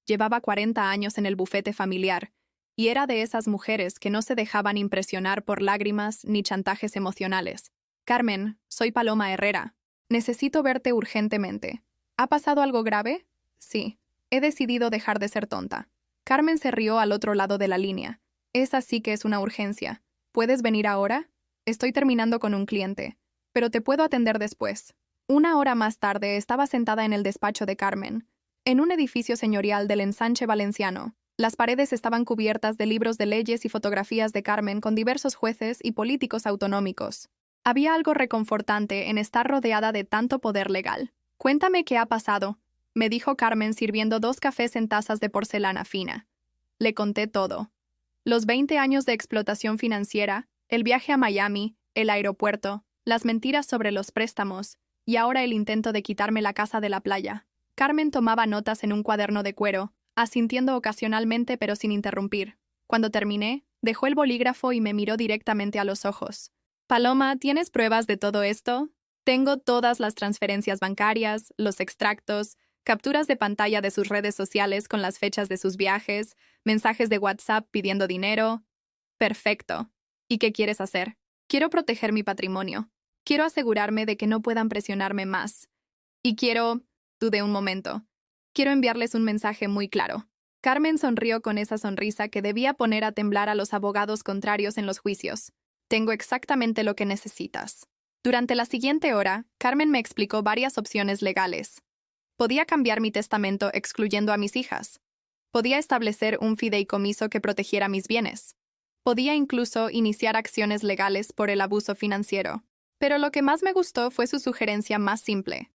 Llevaba 40 años en el bufete familiar, y era de esas mujeres que no se dejaban impresionar por lágrimas ni chantajes emocionales. Carmen, soy Paloma Herrera. Necesito verte urgentemente. ¿Ha pasado algo grave? Sí. He decidido dejar de ser tonta. Carmen se rió al otro lado de la línea. Esa sí que es una urgencia. ¿Puedes venir ahora? Estoy terminando con un cliente, pero te puedo atender después. 1 hora más tarde estaba sentada en el despacho de Carmen, en un edificio señorial del ensanche valenciano. Las paredes estaban cubiertas de libros de leyes y fotografías de Carmen con diversos jueces y políticos autonómicos. Había algo reconfortante en estar rodeada de tanto poder legal. Cuéntame qué ha pasado, me dijo Carmen sirviendo 2 cafés en tazas de porcelana fina. Le conté todo. Los 20 años de explotación financiera, el viaje a Miami, el aeropuerto, las mentiras sobre los préstamos, y ahora el intento de quitarme la casa de la playa. Carmen tomaba notas en un cuaderno de cuero, asintiendo ocasionalmente pero sin interrumpir. Cuando terminé, dejó el bolígrafo y me miró directamente a los ojos. Paloma, ¿tienes pruebas de todo esto? Tengo todas las transferencias bancarias, los extractos, capturas de pantalla de sus redes sociales con las fechas de sus viajes, mensajes de WhatsApp pidiendo dinero. Perfecto. ¿Y qué quieres hacer? Quiero proteger mi patrimonio. Quiero asegurarme de que no puedan presionarme más. Y dudé un momento. Quiero enviarles un mensaje muy claro. Carmen sonrió con esa sonrisa que debía poner a temblar a los abogados contrarios en los juicios. Tengo exactamente lo que necesitas. Durante la siguiente hora, Carmen me explicó varias opciones legales. Podía cambiar mi testamento excluyendo a mis hijas. Podía establecer un fideicomiso que protegiera mis bienes. Podía incluso iniciar acciones legales por el abuso financiero. Pero lo que más me gustó fue su sugerencia más simple.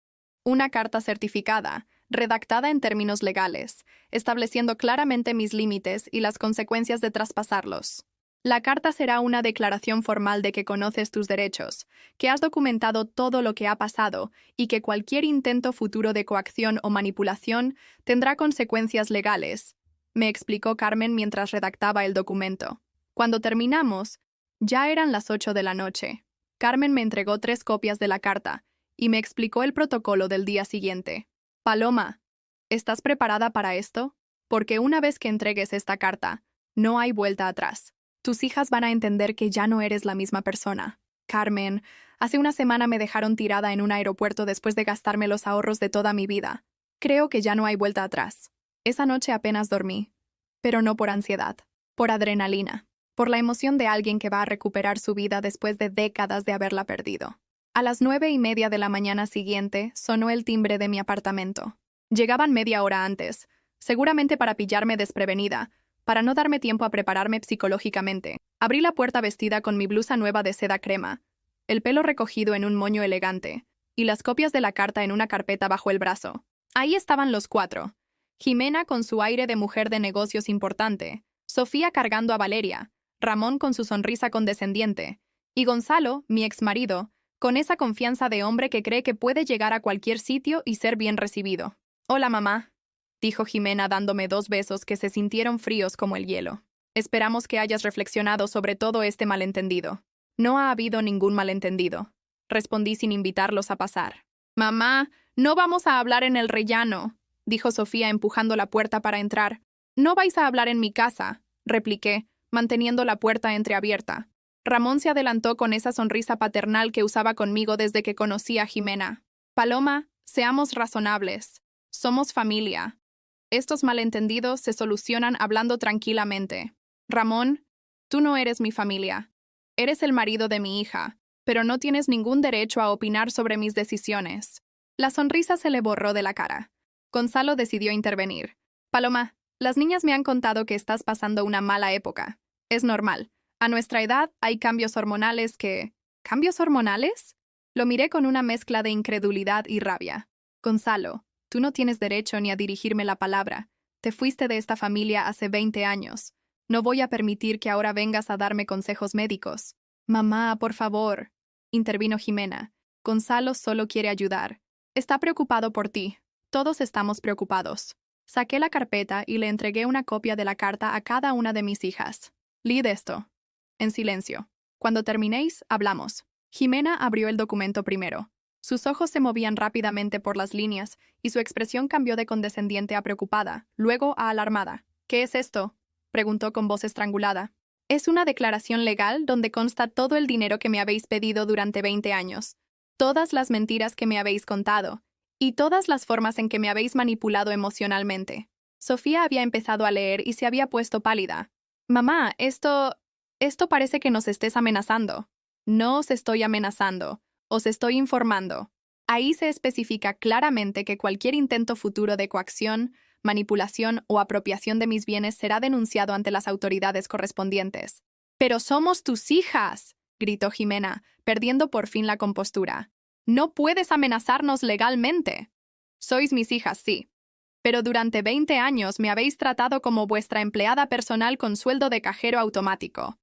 Una carta certificada, redactada en términos legales, estableciendo claramente mis límites y las consecuencias de traspasarlos. La carta será una declaración formal de que conoces tus derechos, que has documentado todo lo que ha pasado y que cualquier intento futuro de coacción o manipulación tendrá consecuencias legales, me explicó Carmen mientras redactaba el documento. Cuando terminamos, ya eran las 8 de la noche. Carmen me entregó 3 copias de la carta y me explicó el protocolo del día siguiente. Paloma, ¿estás preparada para esto? Porque una vez que entregues esta carta, no hay vuelta atrás. Tus hijas van a entender que ya no eres la misma persona. Carmen, hace una semana me dejaron tirada en un aeropuerto después de gastarme los ahorros de toda mi vida. Creo que ya no hay vuelta atrás. Esa noche apenas dormí, pero no por ansiedad, por adrenalina, por la emoción de alguien que va a recuperar su vida después de décadas de haberla perdido. A las 9:30 de la mañana siguiente sonó el timbre de mi apartamento. Llegaban media hora antes, seguramente para pillarme desprevenida, para no darme tiempo a prepararme psicológicamente. Abrí la puerta vestida con mi blusa nueva de seda crema, el pelo recogido en un moño elegante, y las copias de la carta en una carpeta bajo el brazo. Ahí estaban los 4. Jimena con su aire de mujer de negocios importante, Sofía cargando a Valeria, Ramón con su sonrisa condescendiente, y Gonzalo, mi exmarido, con esa confianza de hombre que cree que puede llegar a cualquier sitio y ser bien recibido. «Hola, mamá», dijo Jimena dándome 2 besos que se sintieron fríos como el hielo. «Esperamos que hayas reflexionado sobre todo este malentendido». «No ha habido ningún malentendido», respondí sin invitarlos a pasar. «Mamá, no vamos a hablar en el rellano», dijo Sofía empujando la puerta para entrar. «No vais a hablar en mi casa», repliqué, manteniendo la puerta entreabierta. Ramón se adelantó con esa sonrisa paternal que usaba conmigo desde que conocí a Jimena. «Paloma, seamos razonables. Somos familia. Estos malentendidos se solucionan hablando tranquilamente. Ramón, tú no eres mi familia. Eres el marido de mi hija, pero no tienes ningún derecho a opinar sobre mis decisiones». La sonrisa se le borró de la cara. Gonzalo decidió intervenir. «Paloma, las niñas me han contado que estás pasando una mala época. Es normal. A nuestra edad hay cambios hormonales que... ¿Cambios hormonales?» Lo miré con una mezcla de incredulidad y rabia. «Gonzalo, tú no tienes derecho ni a dirigirme la palabra. Te fuiste de esta familia hace 20 años. No voy a permitir que ahora vengas a darme consejos médicos». «Mamá, por favor», intervino Jimena. «Gonzalo solo quiere ayudar. Está preocupado por ti. Todos estamos preocupados». Saqué la carpeta y le entregué una copia de la carta a cada una de mis hijas. «Leed esto». En silencio. «Cuando terminéis, hablamos». Jimena abrió el documento primero. Sus ojos se movían rápidamente por las líneas y su expresión cambió de condescendiente a preocupada, luego a alarmada. «¿Qué es esto?», preguntó con voz estrangulada. «Es una declaración legal donde consta todo el dinero que me habéis pedido durante 20 años, todas las mentiras que me habéis contado, y todas las formas en que me habéis manipulado emocionalmente». Sofía había empezado a leer y se había puesto pálida. «Mamá, esto parece que nos estés amenazando». «No os estoy amenazando. Os estoy informando. Ahí se especifica claramente que cualquier intento futuro de coacción, manipulación o apropiación de mis bienes será denunciado ante las autoridades correspondientes». «¡Pero somos tus hijas!», gritó Jimena, perdiendo por fin la compostura. «No puedes amenazarnos legalmente». «Sois mis hijas, sí. Pero durante 20 años me habéis tratado como vuestra empleada personal con sueldo de cajero automático.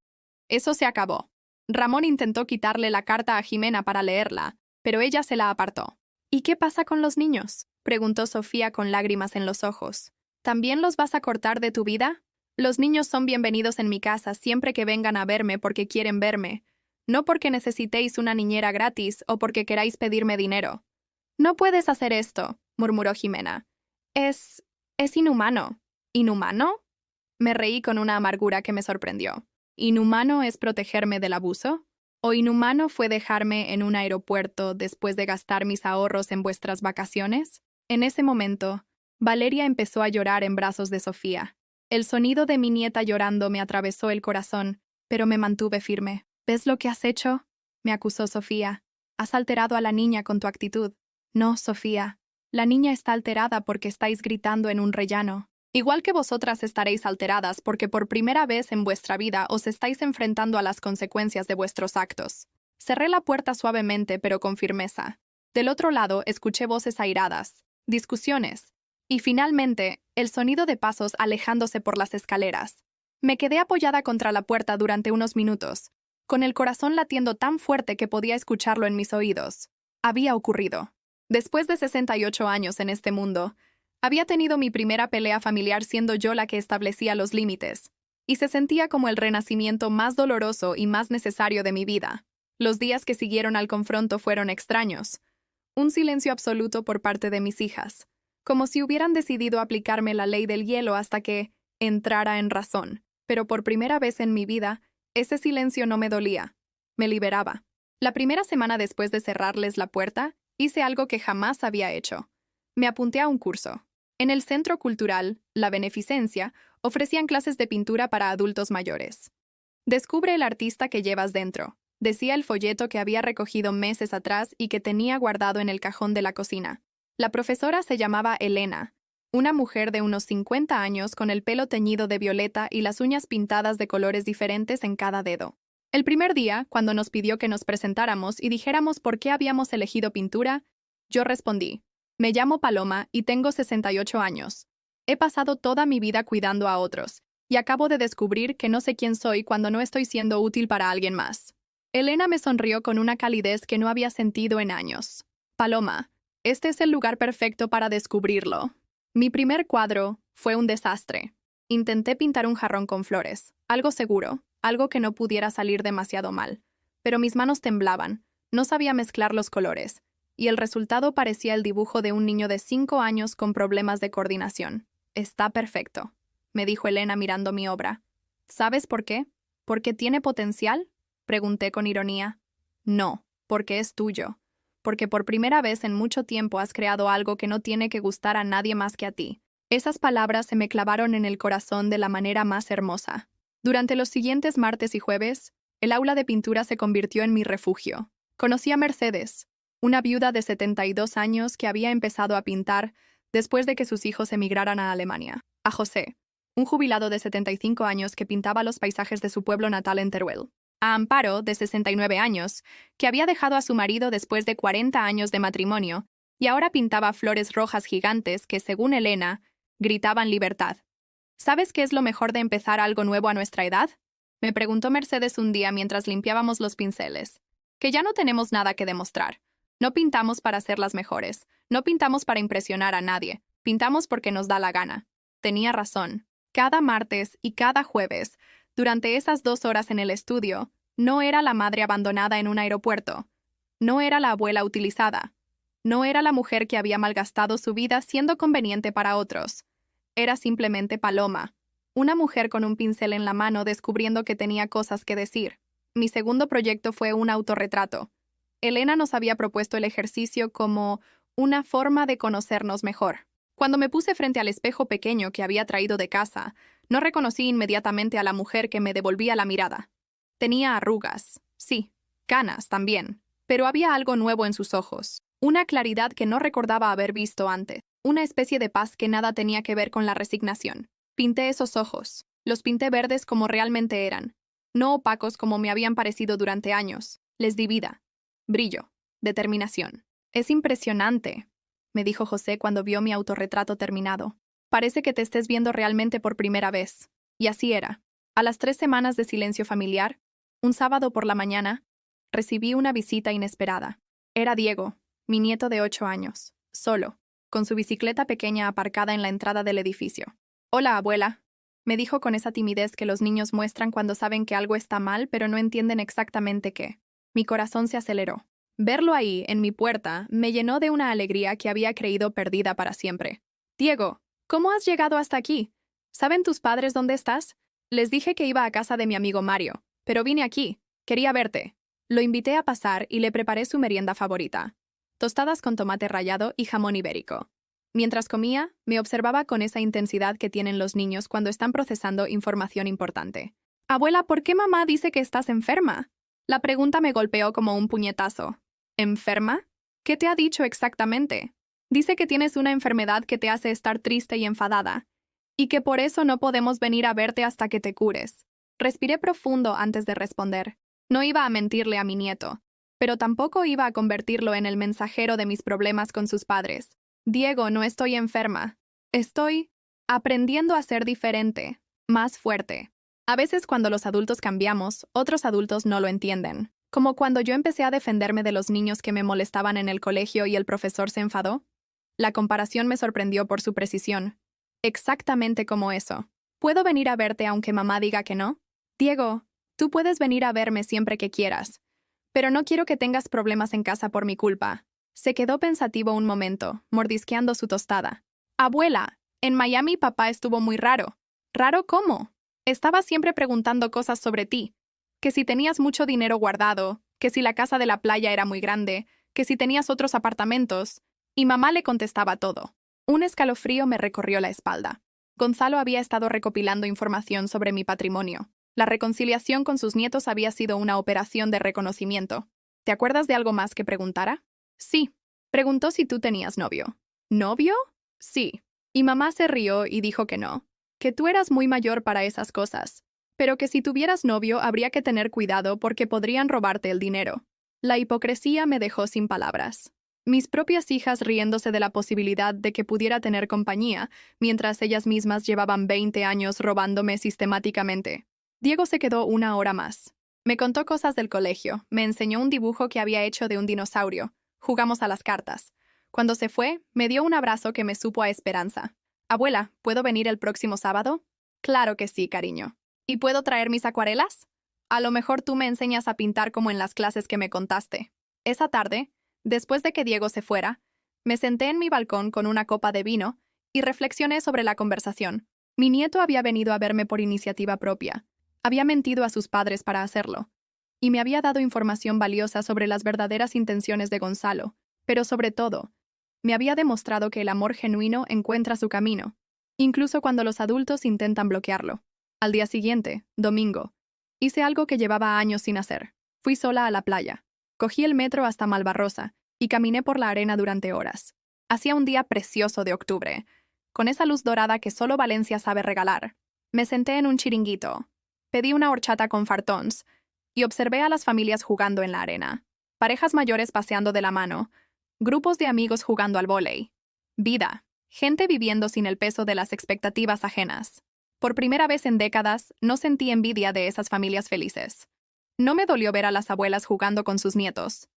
Eso se acabó». Ramón intentó quitarle la carta a Jimena para leerla, pero ella se la apartó. «¿Y qué pasa con los niños?», preguntó Sofía con lágrimas en los ojos. «¿También los vas a cortar de tu vida? Los niños son bienvenidos en mi casa siempre que vengan a verme porque quieren verme, No porque necesitéis una niñera gratis o porque queráis pedirme dinero. No puedes hacer esto, murmuró Jimena. Es inhumano. ¿Inhumano? Me reí con una amargura que me sorprendió. ¿Inhumano es protegerme del abuso? ¿O inhumano fue dejarme en un aeropuerto después de gastar mis ahorros en vuestras vacaciones? En ese momento, Valeria empezó a llorar en brazos de Sofía. El sonido de mi nieta llorando me atravesó el corazón, pero me mantuve firme. ¿Ves lo que has hecho?, me acusó Sofía. Has alterado a la niña con tu actitud. No, Sofía. La niña está alterada porque estáis gritando en un rellano. Igual que vosotras estaréis alteradas porque por primera vez en vuestra vida os estáis enfrentando a las consecuencias de vuestros actos. Cerré la puerta suavemente pero con firmeza. Del otro lado escuché voces airadas, discusiones, y finalmente el sonido de pasos alejándose por las escaleras. Me quedé apoyada contra la puerta durante unos minutos, con el corazón latiendo tan fuerte que podía escucharlo en mis oídos. Había ocurrido. Después de 68 años en este mundo, había tenido mi primera pelea familiar siendo yo la que establecía los límites, y se sentía como el renacimiento más doloroso y más necesario de mi vida. Los días que siguieron al confronto fueron extraños. Un silencio absoluto por parte de mis hijas, como si hubieran decidido aplicarme la ley del hielo hasta que entrara en razón. Pero por primera vez en mi vida, ese silencio no me dolía, me liberaba. La primera semana después de cerrarles la puerta, hice algo que jamás había hecho. Me apunté a un curso. En el Centro Cultural, La Beneficencia, ofrecían clases de pintura para adultos mayores. Descubre el artista que llevas dentro, decía el folleto que había recogido meses atrás y que tenía guardado en el cajón de la cocina. La profesora se llamaba Elena, una mujer de unos 50 años con el pelo teñido de violeta y las uñas pintadas de colores diferentes en cada dedo. El primer día, cuando nos pidió que nos presentáramos y dijéramos por qué habíamos elegido pintura, yo respondí: me llamo Paloma y tengo 68 años. He pasado toda mi vida cuidando a otros, y acabo de descubrir que no sé quién soy cuando no estoy siendo útil para alguien más. Elena me sonrió con una calidez que no había sentido en años. Paloma, este es el lugar perfecto para descubrirlo. Mi primer cuadro fue un desastre. Intenté pintar un jarrón con flores, algo seguro, algo que no pudiera salir demasiado mal. Pero mis manos temblaban, no sabía mezclar los colores, y el resultado parecía el dibujo de un niño de 5 años con problemas de coordinación. Está perfecto, me dijo Elena mirando mi obra. ¿Sabes por qué? ¿Porque tiene potencial?, pregunté con ironía. No, porque es tuyo. Porque por primera vez en mucho tiempo has creado algo que no tiene que gustar a nadie más que a ti. Esas palabras se me clavaron en el corazón de la manera más hermosa. Durante los siguientes martes y jueves, el aula de pintura se convirtió en mi refugio. Conocí a Mercedes, una viuda de 72 años que había empezado a pintar después de que sus hijos emigraran a Alemania. A José, un jubilado de 75 años que pintaba los paisajes de su pueblo natal en Teruel. A Amparo, de 69 años, que había dejado a su marido después de 40 años de matrimonio y ahora pintaba flores rojas gigantes que, según Elena, gritaban libertad. ¿Sabes qué es lo mejor de empezar algo nuevo a nuestra edad?, me preguntó Mercedes un día mientras limpiábamos los pinceles. Que ya no tenemos nada que demostrar. No pintamos para ser las mejores, no pintamos para impresionar a nadie, pintamos porque nos da la gana. Tenía razón. Cada martes y cada jueves, durante esas 2 horas en el estudio, no era la madre abandonada en un aeropuerto, no era la abuela utilizada, no era la mujer que había malgastado su vida siendo conveniente para otros. Era simplemente Paloma, una mujer con un pincel en la mano descubriendo que tenía cosas que decir. Mi segundo proyecto fue un autorretrato. Elena nos había propuesto el ejercicio como una forma de conocernos mejor. Cuando me puse frente al espejo pequeño que había traído de casa, no reconocí inmediatamente a la mujer que me devolvía la mirada. Tenía arrugas, sí, canas también, pero había algo nuevo en sus ojos, una claridad que no recordaba haber visto antes, una especie de paz que nada tenía que ver con la resignación. Pinté esos ojos, los pinté verdes como realmente eran, no opacos como me habían parecido durante años. Les di vida, brillo, determinación. Es impresionante, me dijo José cuando vio mi autorretrato terminado. Parece que te estés viendo realmente por primera vez. Y así era. A las 3 semanas de silencio familiar, un sábado por la mañana, recibí una visita inesperada. Era Diego, mi nieto de 8 años, solo, con su bicicleta pequeña aparcada en la entrada del edificio. Hola, abuela, me dijo con esa timidez que los niños muestran cuando saben que algo está mal pero no entienden exactamente qué. Mi corazón se aceleró. Verlo ahí, en mi puerta, me llenó de una alegría que había creído perdida para siempre. Diego, ¿cómo has llegado hasta aquí? ¿Saben tus padres dónde estás? Les dije que iba a casa de mi amigo Mario, pero vine aquí. Quería verte. Lo invité a pasar y le preparé su merienda favorita: tostadas con tomate rallado y jamón ibérico. Mientras comía, me observaba con esa intensidad que tienen los niños cuando están procesando información importante. Abuela, ¿por qué mamá dice que estás enferma? La pregunta me golpeó como un puñetazo. ¿Enferma? ¿Qué te ha dicho exactamente? Dice que tienes una enfermedad que te hace estar triste y enfadada, y que por eso no podemos venir a verte hasta que te cures. Respiré profundo antes de responder. No iba a mentirle a mi nieto, pero tampoco iba a convertirlo en el mensajero de mis problemas con sus padres. Diego, no estoy enferma. Estoy aprendiendo a ser diferente, más fuerte. A veces cuando los adultos cambiamos, otros adultos no lo entienden. Como cuando yo empecé a defenderme de los niños que me molestaban en el colegio y el profesor se enfadó. La comparación me sorprendió por su precisión. Exactamente como eso. ¿Puedo venir a verte aunque mamá diga que no? Diego, tú puedes venir a verme siempre que quieras, pero no quiero que tengas problemas en casa por mi culpa. Se quedó pensativo un momento, mordisqueando su tostada. Abuela, en Miami papá estuvo muy raro. ¿Raro cómo? Estaba siempre preguntando cosas sobre ti. Que si tenías mucho dinero guardado, que si la casa de la playa era muy grande, que si tenías otros apartamentos, y mamá le contestaba todo. Un escalofrío me recorrió la espalda. Gonzalo había estado recopilando información sobre mi patrimonio. La reconciliación con sus nietos había sido una operación de reconocimiento. ¿Te acuerdas de algo más que preguntara? Sí. Preguntó si tú tenías novio. ¿Novio? Sí. Y mamá se rió y dijo que no, que tú eras muy mayor para esas cosas, pero que si tuvieras novio habría que tener cuidado porque podrían robarte el dinero. La hipocresía me dejó sin palabras. Mis propias hijas riéndose de la posibilidad de que pudiera tener compañía, mientras ellas mismas llevaban 20 años robándome sistemáticamente. Diego se quedó una hora más. Me contó cosas del colegio, me enseñó un dibujo que había hecho de un dinosaurio, jugamos a las cartas. Cuando se fue, me dio un abrazo que me supo a esperanza. Abuela, ¿puedo venir el próximo sábado? Claro que sí, cariño. ¿Y puedo traer mis acuarelas? A lo mejor tú me enseñas a pintar como en las clases que me contaste. Esa tarde, después de que Diego se fuera, me senté en mi balcón con una copa de vino y reflexioné sobre la conversación. Mi nieto había venido a verme por iniciativa propia. Había mentido a sus padres para hacerlo. Y me había dado información valiosa sobre las verdaderas intenciones de Gonzalo, pero sobre todo, me había demostrado que el amor genuino encuentra su camino, incluso cuando los adultos intentan bloquearlo. Al día siguiente, domingo, hice algo que llevaba años sin hacer. Fui sola a la playa. Cogí el metro hasta Malvarrosa y caminé por la arena durante horas. Hacía un día precioso de octubre, con esa luz dorada que solo Valencia sabe regalar. Me senté en un chiringuito, pedí una horchata con fartons y observé a las familias jugando en la arena. Parejas mayores paseando de la mano, grupos de amigos jugando al vóley. Vida, gente viviendo sin el peso de las expectativas ajenas. Por primera vez en décadas, no sentí envidia de esas familias felices. No me dolió ver a las abuelas jugando con sus nietos.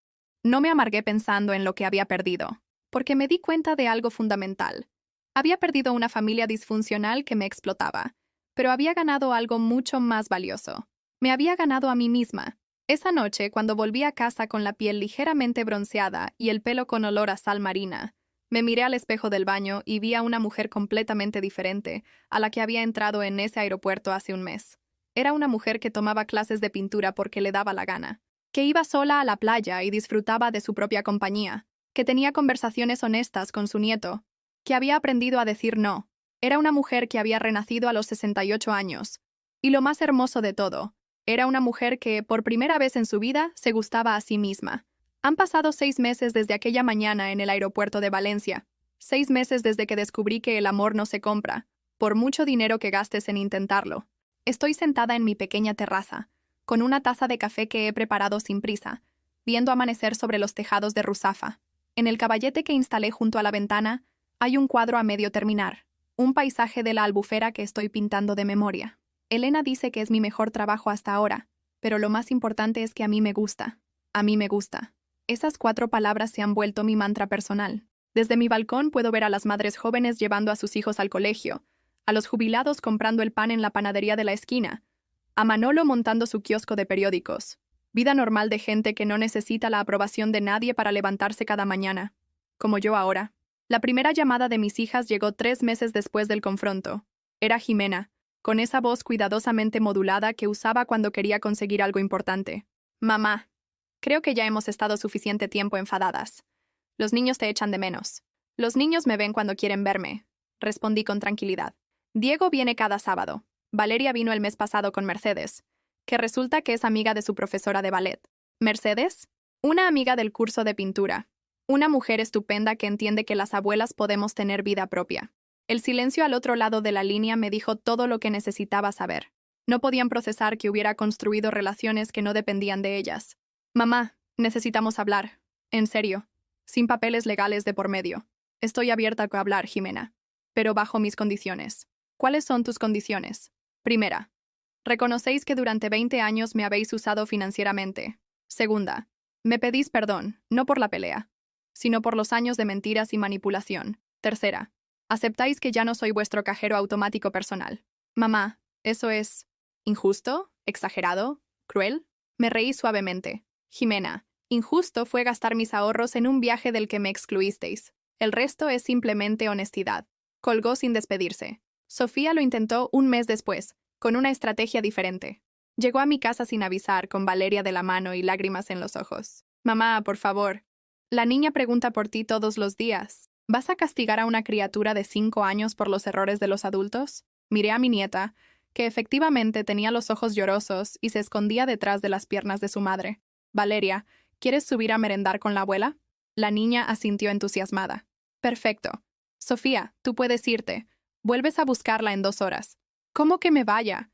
No me amargué pensando en lo que había perdido, porque me di cuenta de algo fundamental. Había perdido una familia disfuncional que me explotaba, pero había ganado algo mucho más valioso. Me había ganado a mí misma. Esa noche, cuando volví a casa con la piel ligeramente bronceada y el pelo con olor a sal marina, me miré al espejo del baño y vi a una mujer completamente diferente a la que había entrado en ese aeropuerto hace un mes. Era una mujer que tomaba clases de pintura porque le daba la gana, que iba sola a la playa y disfrutaba de su propia compañía, que tenía conversaciones honestas con su nieto, que había aprendido a decir no. Era una mujer que había renacido a los 68 años. Y lo más hermoso de todo, era una mujer que, por primera vez en su vida, se gustaba a sí misma. Han pasado 6 meses desde aquella mañana en el aeropuerto de Valencia. 6 meses desde que descubrí que el amor no se compra, por mucho dinero que gastes en intentarlo. Estoy sentada en mi pequeña terraza, con una taza de café que he preparado sin prisa, viendo amanecer sobre los tejados de Ruzafa. En el caballete que instalé junto a la ventana, hay un cuadro a medio terminar, un paisaje de la Albufera que estoy pintando de memoria. Elena dice que es mi mejor trabajo hasta ahora, pero lo más importante es que a mí me gusta. A mí me gusta. Esas 4 palabras se han vuelto mi mantra personal. Desde mi balcón puedo ver a las madres jóvenes llevando a sus hijos al colegio, a los jubilados comprando el pan en la panadería de la esquina, a Manolo montando su kiosco de periódicos. Vida normal de gente que no necesita la aprobación de nadie para levantarse cada mañana. Como yo ahora. La primera llamada de mis hijas llegó 3 meses después del confronto. Era Jimena, con esa voz cuidadosamente modulada que usaba cuando quería conseguir algo importante. Mamá, creo que ya hemos estado suficiente tiempo enfadadas. Los niños te echan de menos. Los niños me ven cuando quieren verme, respondí con tranquilidad. Diego viene cada sábado. Valeria vino el mes pasado con Mercedes, que resulta que es amiga de su profesora de ballet. ¿Mercedes? Una amiga del curso de pintura. Una mujer estupenda que entiende que las abuelas podemos tener vida propia. El silencio al otro lado de la línea me dijo todo lo que necesitaba saber. No podían procesar que hubiera construido relaciones que no dependían de ellas. Mamá, necesitamos hablar. En serio. Sin papeles legales de por medio. Estoy abierta a hablar, Jimena. Pero bajo mis condiciones. ¿Cuáles son tus condiciones? Primera. Reconocéis que durante 20 años me habéis usado financieramente. Segunda. Me pedís perdón, no por la pelea, sino por los años de mentiras y manipulación. Tercera. Aceptáis que ya no soy vuestro cajero automático personal. Mamá, ¿eso es injusto? ¿Exagerado? ¿Cruel? Me reí suavemente. Jimena, injusto fue gastar mis ahorros en un viaje del que me excluisteis. El resto es simplemente honestidad. Colgó sin despedirse. Sofía lo intentó un mes después, con una estrategia diferente. Llegó a mi casa sin avisar, con Valeria de la mano y lágrimas en los ojos. Mamá, por favor. La niña pregunta por ti todos los días. ¿Vas a castigar a una criatura de 5 años por los errores de los adultos? Miré a mi nieta, que efectivamente tenía los ojos llorosos y se escondía detrás de las piernas de su madre. Valeria, ¿quieres subir a merendar con la abuela? La niña asintió entusiasmada. Perfecto. Sofía, tú puedes irte. Vuelves a buscarla en 2 horas. ¿Cómo que me vaya?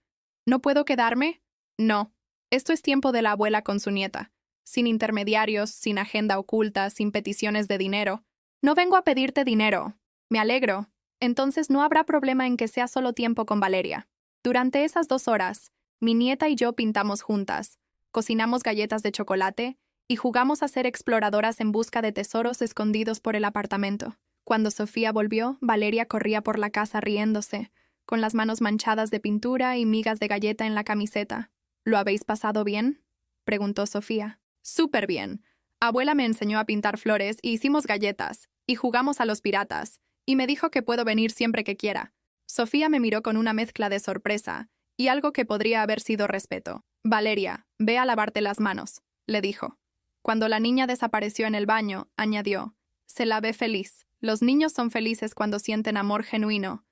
¿No puedo quedarme? No. Esto es tiempo de la abuela con su nieta. Sin intermediarios, sin agenda oculta, sin peticiones de dinero. No vengo a pedirte dinero. Me alegro. Entonces no habrá problema en que sea solo tiempo con Valeria. Durante esas 2 horas, mi nieta y yo pintamos juntas, cocinamos galletas de chocolate y jugamos a ser exploradoras en busca de tesoros escondidos por el apartamento. Cuando Sofía volvió, Valeria corría por la casa riéndose, con las manos manchadas de pintura y migas de galleta en la camiseta. ¿Lo habéis pasado bien?, preguntó Sofía. Súper bien. Abuela me enseñó a pintar flores y hicimos galletas, y jugamos a los piratas, y me dijo que puedo venir siempre que quiera. Sofía me miró con una mezcla de sorpresa y algo que podría haber sido respeto. Valeria, ve a lavarte las manos, le dijo. Cuando la niña desapareció en el baño, añadió, se la ve feliz. Los niños son felices cuando sienten amor genuino,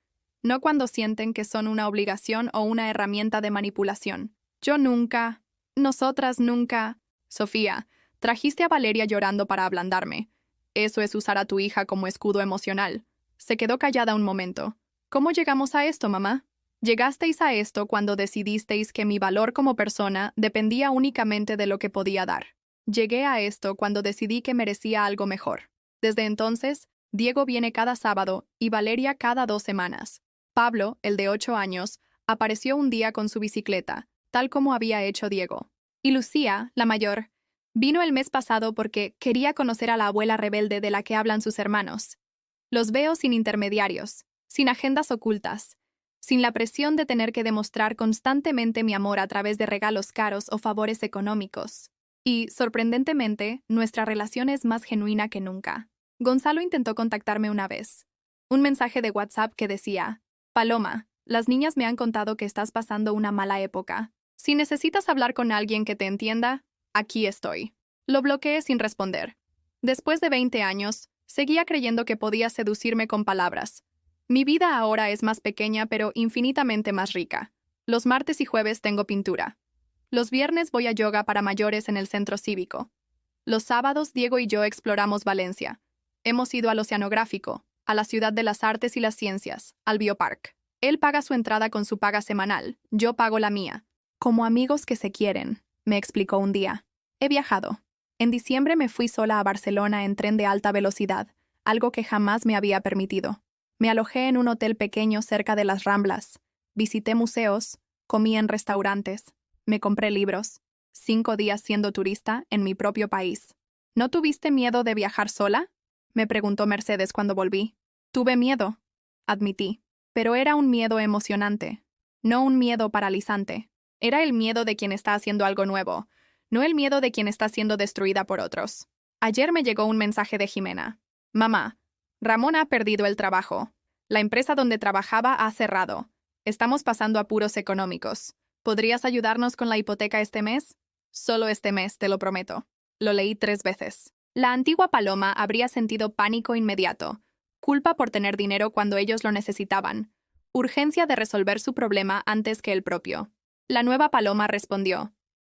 no cuando sienten que son una obligación o una herramienta de manipulación. Yo nunca, nosotras nunca. Sofía, trajiste a Valeria llorando para ablandarme. Eso es usar a tu hija como escudo emocional. Se quedó callada un momento. ¿Cómo llegamos a esto, mamá? Llegasteis a esto cuando decidisteis que mi valor como persona dependía únicamente de lo que podía dar. Llegué a esto cuando decidí que merecía algo mejor. Desde entonces, Diego viene cada sábado y Valeria cada 2 semanas. Pablo, el de 8 años, apareció un día con su bicicleta, tal como había hecho Diego. Y Lucía, la mayor, vino el mes pasado porque quería conocer a la abuela rebelde de la que hablan sus hermanos. Los veo sin intermediarios, sin agendas ocultas, sin la presión de tener que demostrar constantemente mi amor a través de regalos caros o favores económicos. Y, sorprendentemente, nuestra relación es más genuina que nunca. Gonzalo intentó contactarme una vez. Un mensaje de WhatsApp que decía, Paloma, las niñas me han contado que estás pasando una mala época. Si necesitas hablar con alguien que te entienda, aquí estoy. Lo bloqueé sin responder. Después de 20 años, seguía creyendo que podía seducirme con palabras. Mi vida ahora es más pequeña pero infinitamente más rica. Los martes y jueves tengo pintura. Los viernes voy a yoga para mayores en el centro cívico. Los sábados Diego y yo exploramos Valencia. Hemos ido al Oceanográfico, a la Ciudad de las Artes y las Ciencias, al Biopark. Él paga su entrada con su paga semanal, yo pago la mía. Como amigos que se quieren, me explicó un día. He viajado. En diciembre me fui sola a Barcelona en tren de alta velocidad, algo que jamás me había permitido. Me alojé en un hotel pequeño cerca de las Ramblas. Visité museos, comí en restaurantes, me compré libros. 5 días siendo turista en mi propio país. ¿No tuviste miedo de viajar sola?, me preguntó Mercedes cuando volví. Tuve miedo, admití. pero era un miedo emocionante, no un miedo paralizante. Era el miedo de quien está haciendo algo nuevo, no el miedo de quien está siendo destruida por otros. Ayer me llegó un mensaje de Jimena. Mamá, Ramón ha perdido el trabajo. La empresa donde trabajaba ha cerrado. Estamos pasando apuros económicos. ¿Podrías ayudarnos con la hipoteca este mes? Solo este mes, te lo prometo. Lo leí 3 veces. La antigua Paloma habría sentido pánico inmediato, culpa por tener dinero cuando ellos lo necesitaban, urgencia de resolver su problema antes que el propio. La nueva Paloma respondió: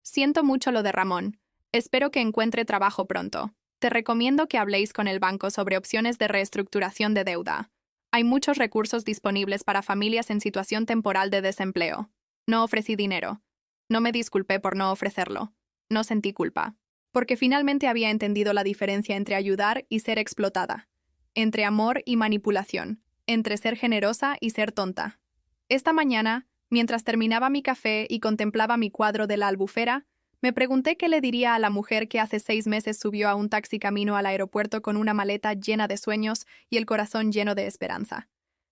siento mucho lo de Ramón. Espero que encuentre trabajo pronto. Te recomiendo que habléis con el banco sobre opciones de reestructuración de deuda. Hay muchos recursos disponibles para familias en situación temporal de desempleo. No ofrecí dinero. No me disculpé por no ofrecerlo. No sentí culpa. Porque finalmente había entendido la diferencia entre ayudar y ser explotada. Entre amor y manipulación. Entre ser generosa y ser tonta. Esta mañana, mientras terminaba mi café y contemplaba mi cuadro de la Albufera, me pregunté qué le diría a la mujer que hace 6 meses subió a un taxi camino al aeropuerto con una maleta llena de sueños y el corazón lleno de esperanza.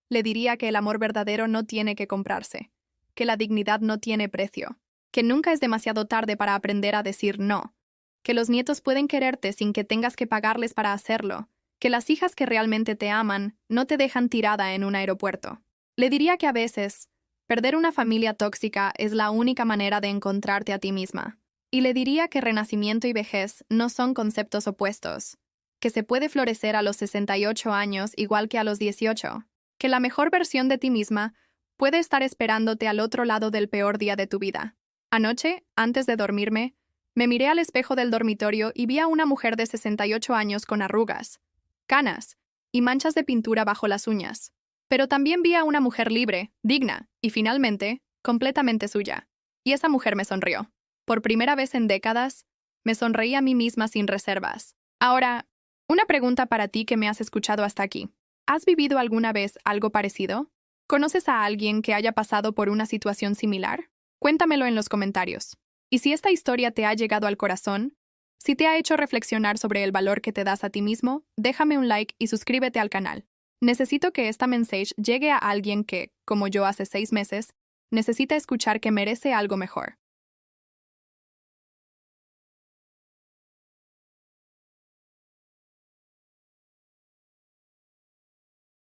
Le diría que el amor verdadero no tiene que comprarse, que la dignidad no tiene precio, que nunca es demasiado tarde para aprender a decir no, que los nietos pueden quererte sin que tengas que pagarles para hacerlo, que las hijas que realmente te aman no te dejan tirada en un aeropuerto. Le diría que a veces, perder una familia tóxica es la única manera de encontrarte a ti misma. Y le diría que renacimiento y vejez no son conceptos opuestos, que se puede florecer a los 68 años igual que a los 18, que la mejor versión de ti misma puede estar esperándote al otro lado del peor día de tu vida. Anoche, antes de dormirme, me miré al espejo del dormitorio y vi a una mujer de 68 años con arrugas, canas y manchas de pintura bajo las uñas. Pero también vi a una mujer libre, digna y, finalmente, completamente suya. Y esa mujer me sonrió. Por primera vez en décadas, me sonreí a mí misma sin reservas. Ahora, una pregunta para ti que me has escuchado hasta aquí. ¿Has vivido alguna vez algo parecido? ¿Conoces a alguien que haya pasado por una situación similar? Cuéntamelo en los comentarios. Y si esta historia te ha llegado al corazón, si te ha hecho reflexionar sobre el valor que te das a ti mismo, déjame un like y suscríbete al canal. Necesito que esta mensaje llegue a alguien que, como yo hace 6 meses, necesita escuchar que merece algo mejor.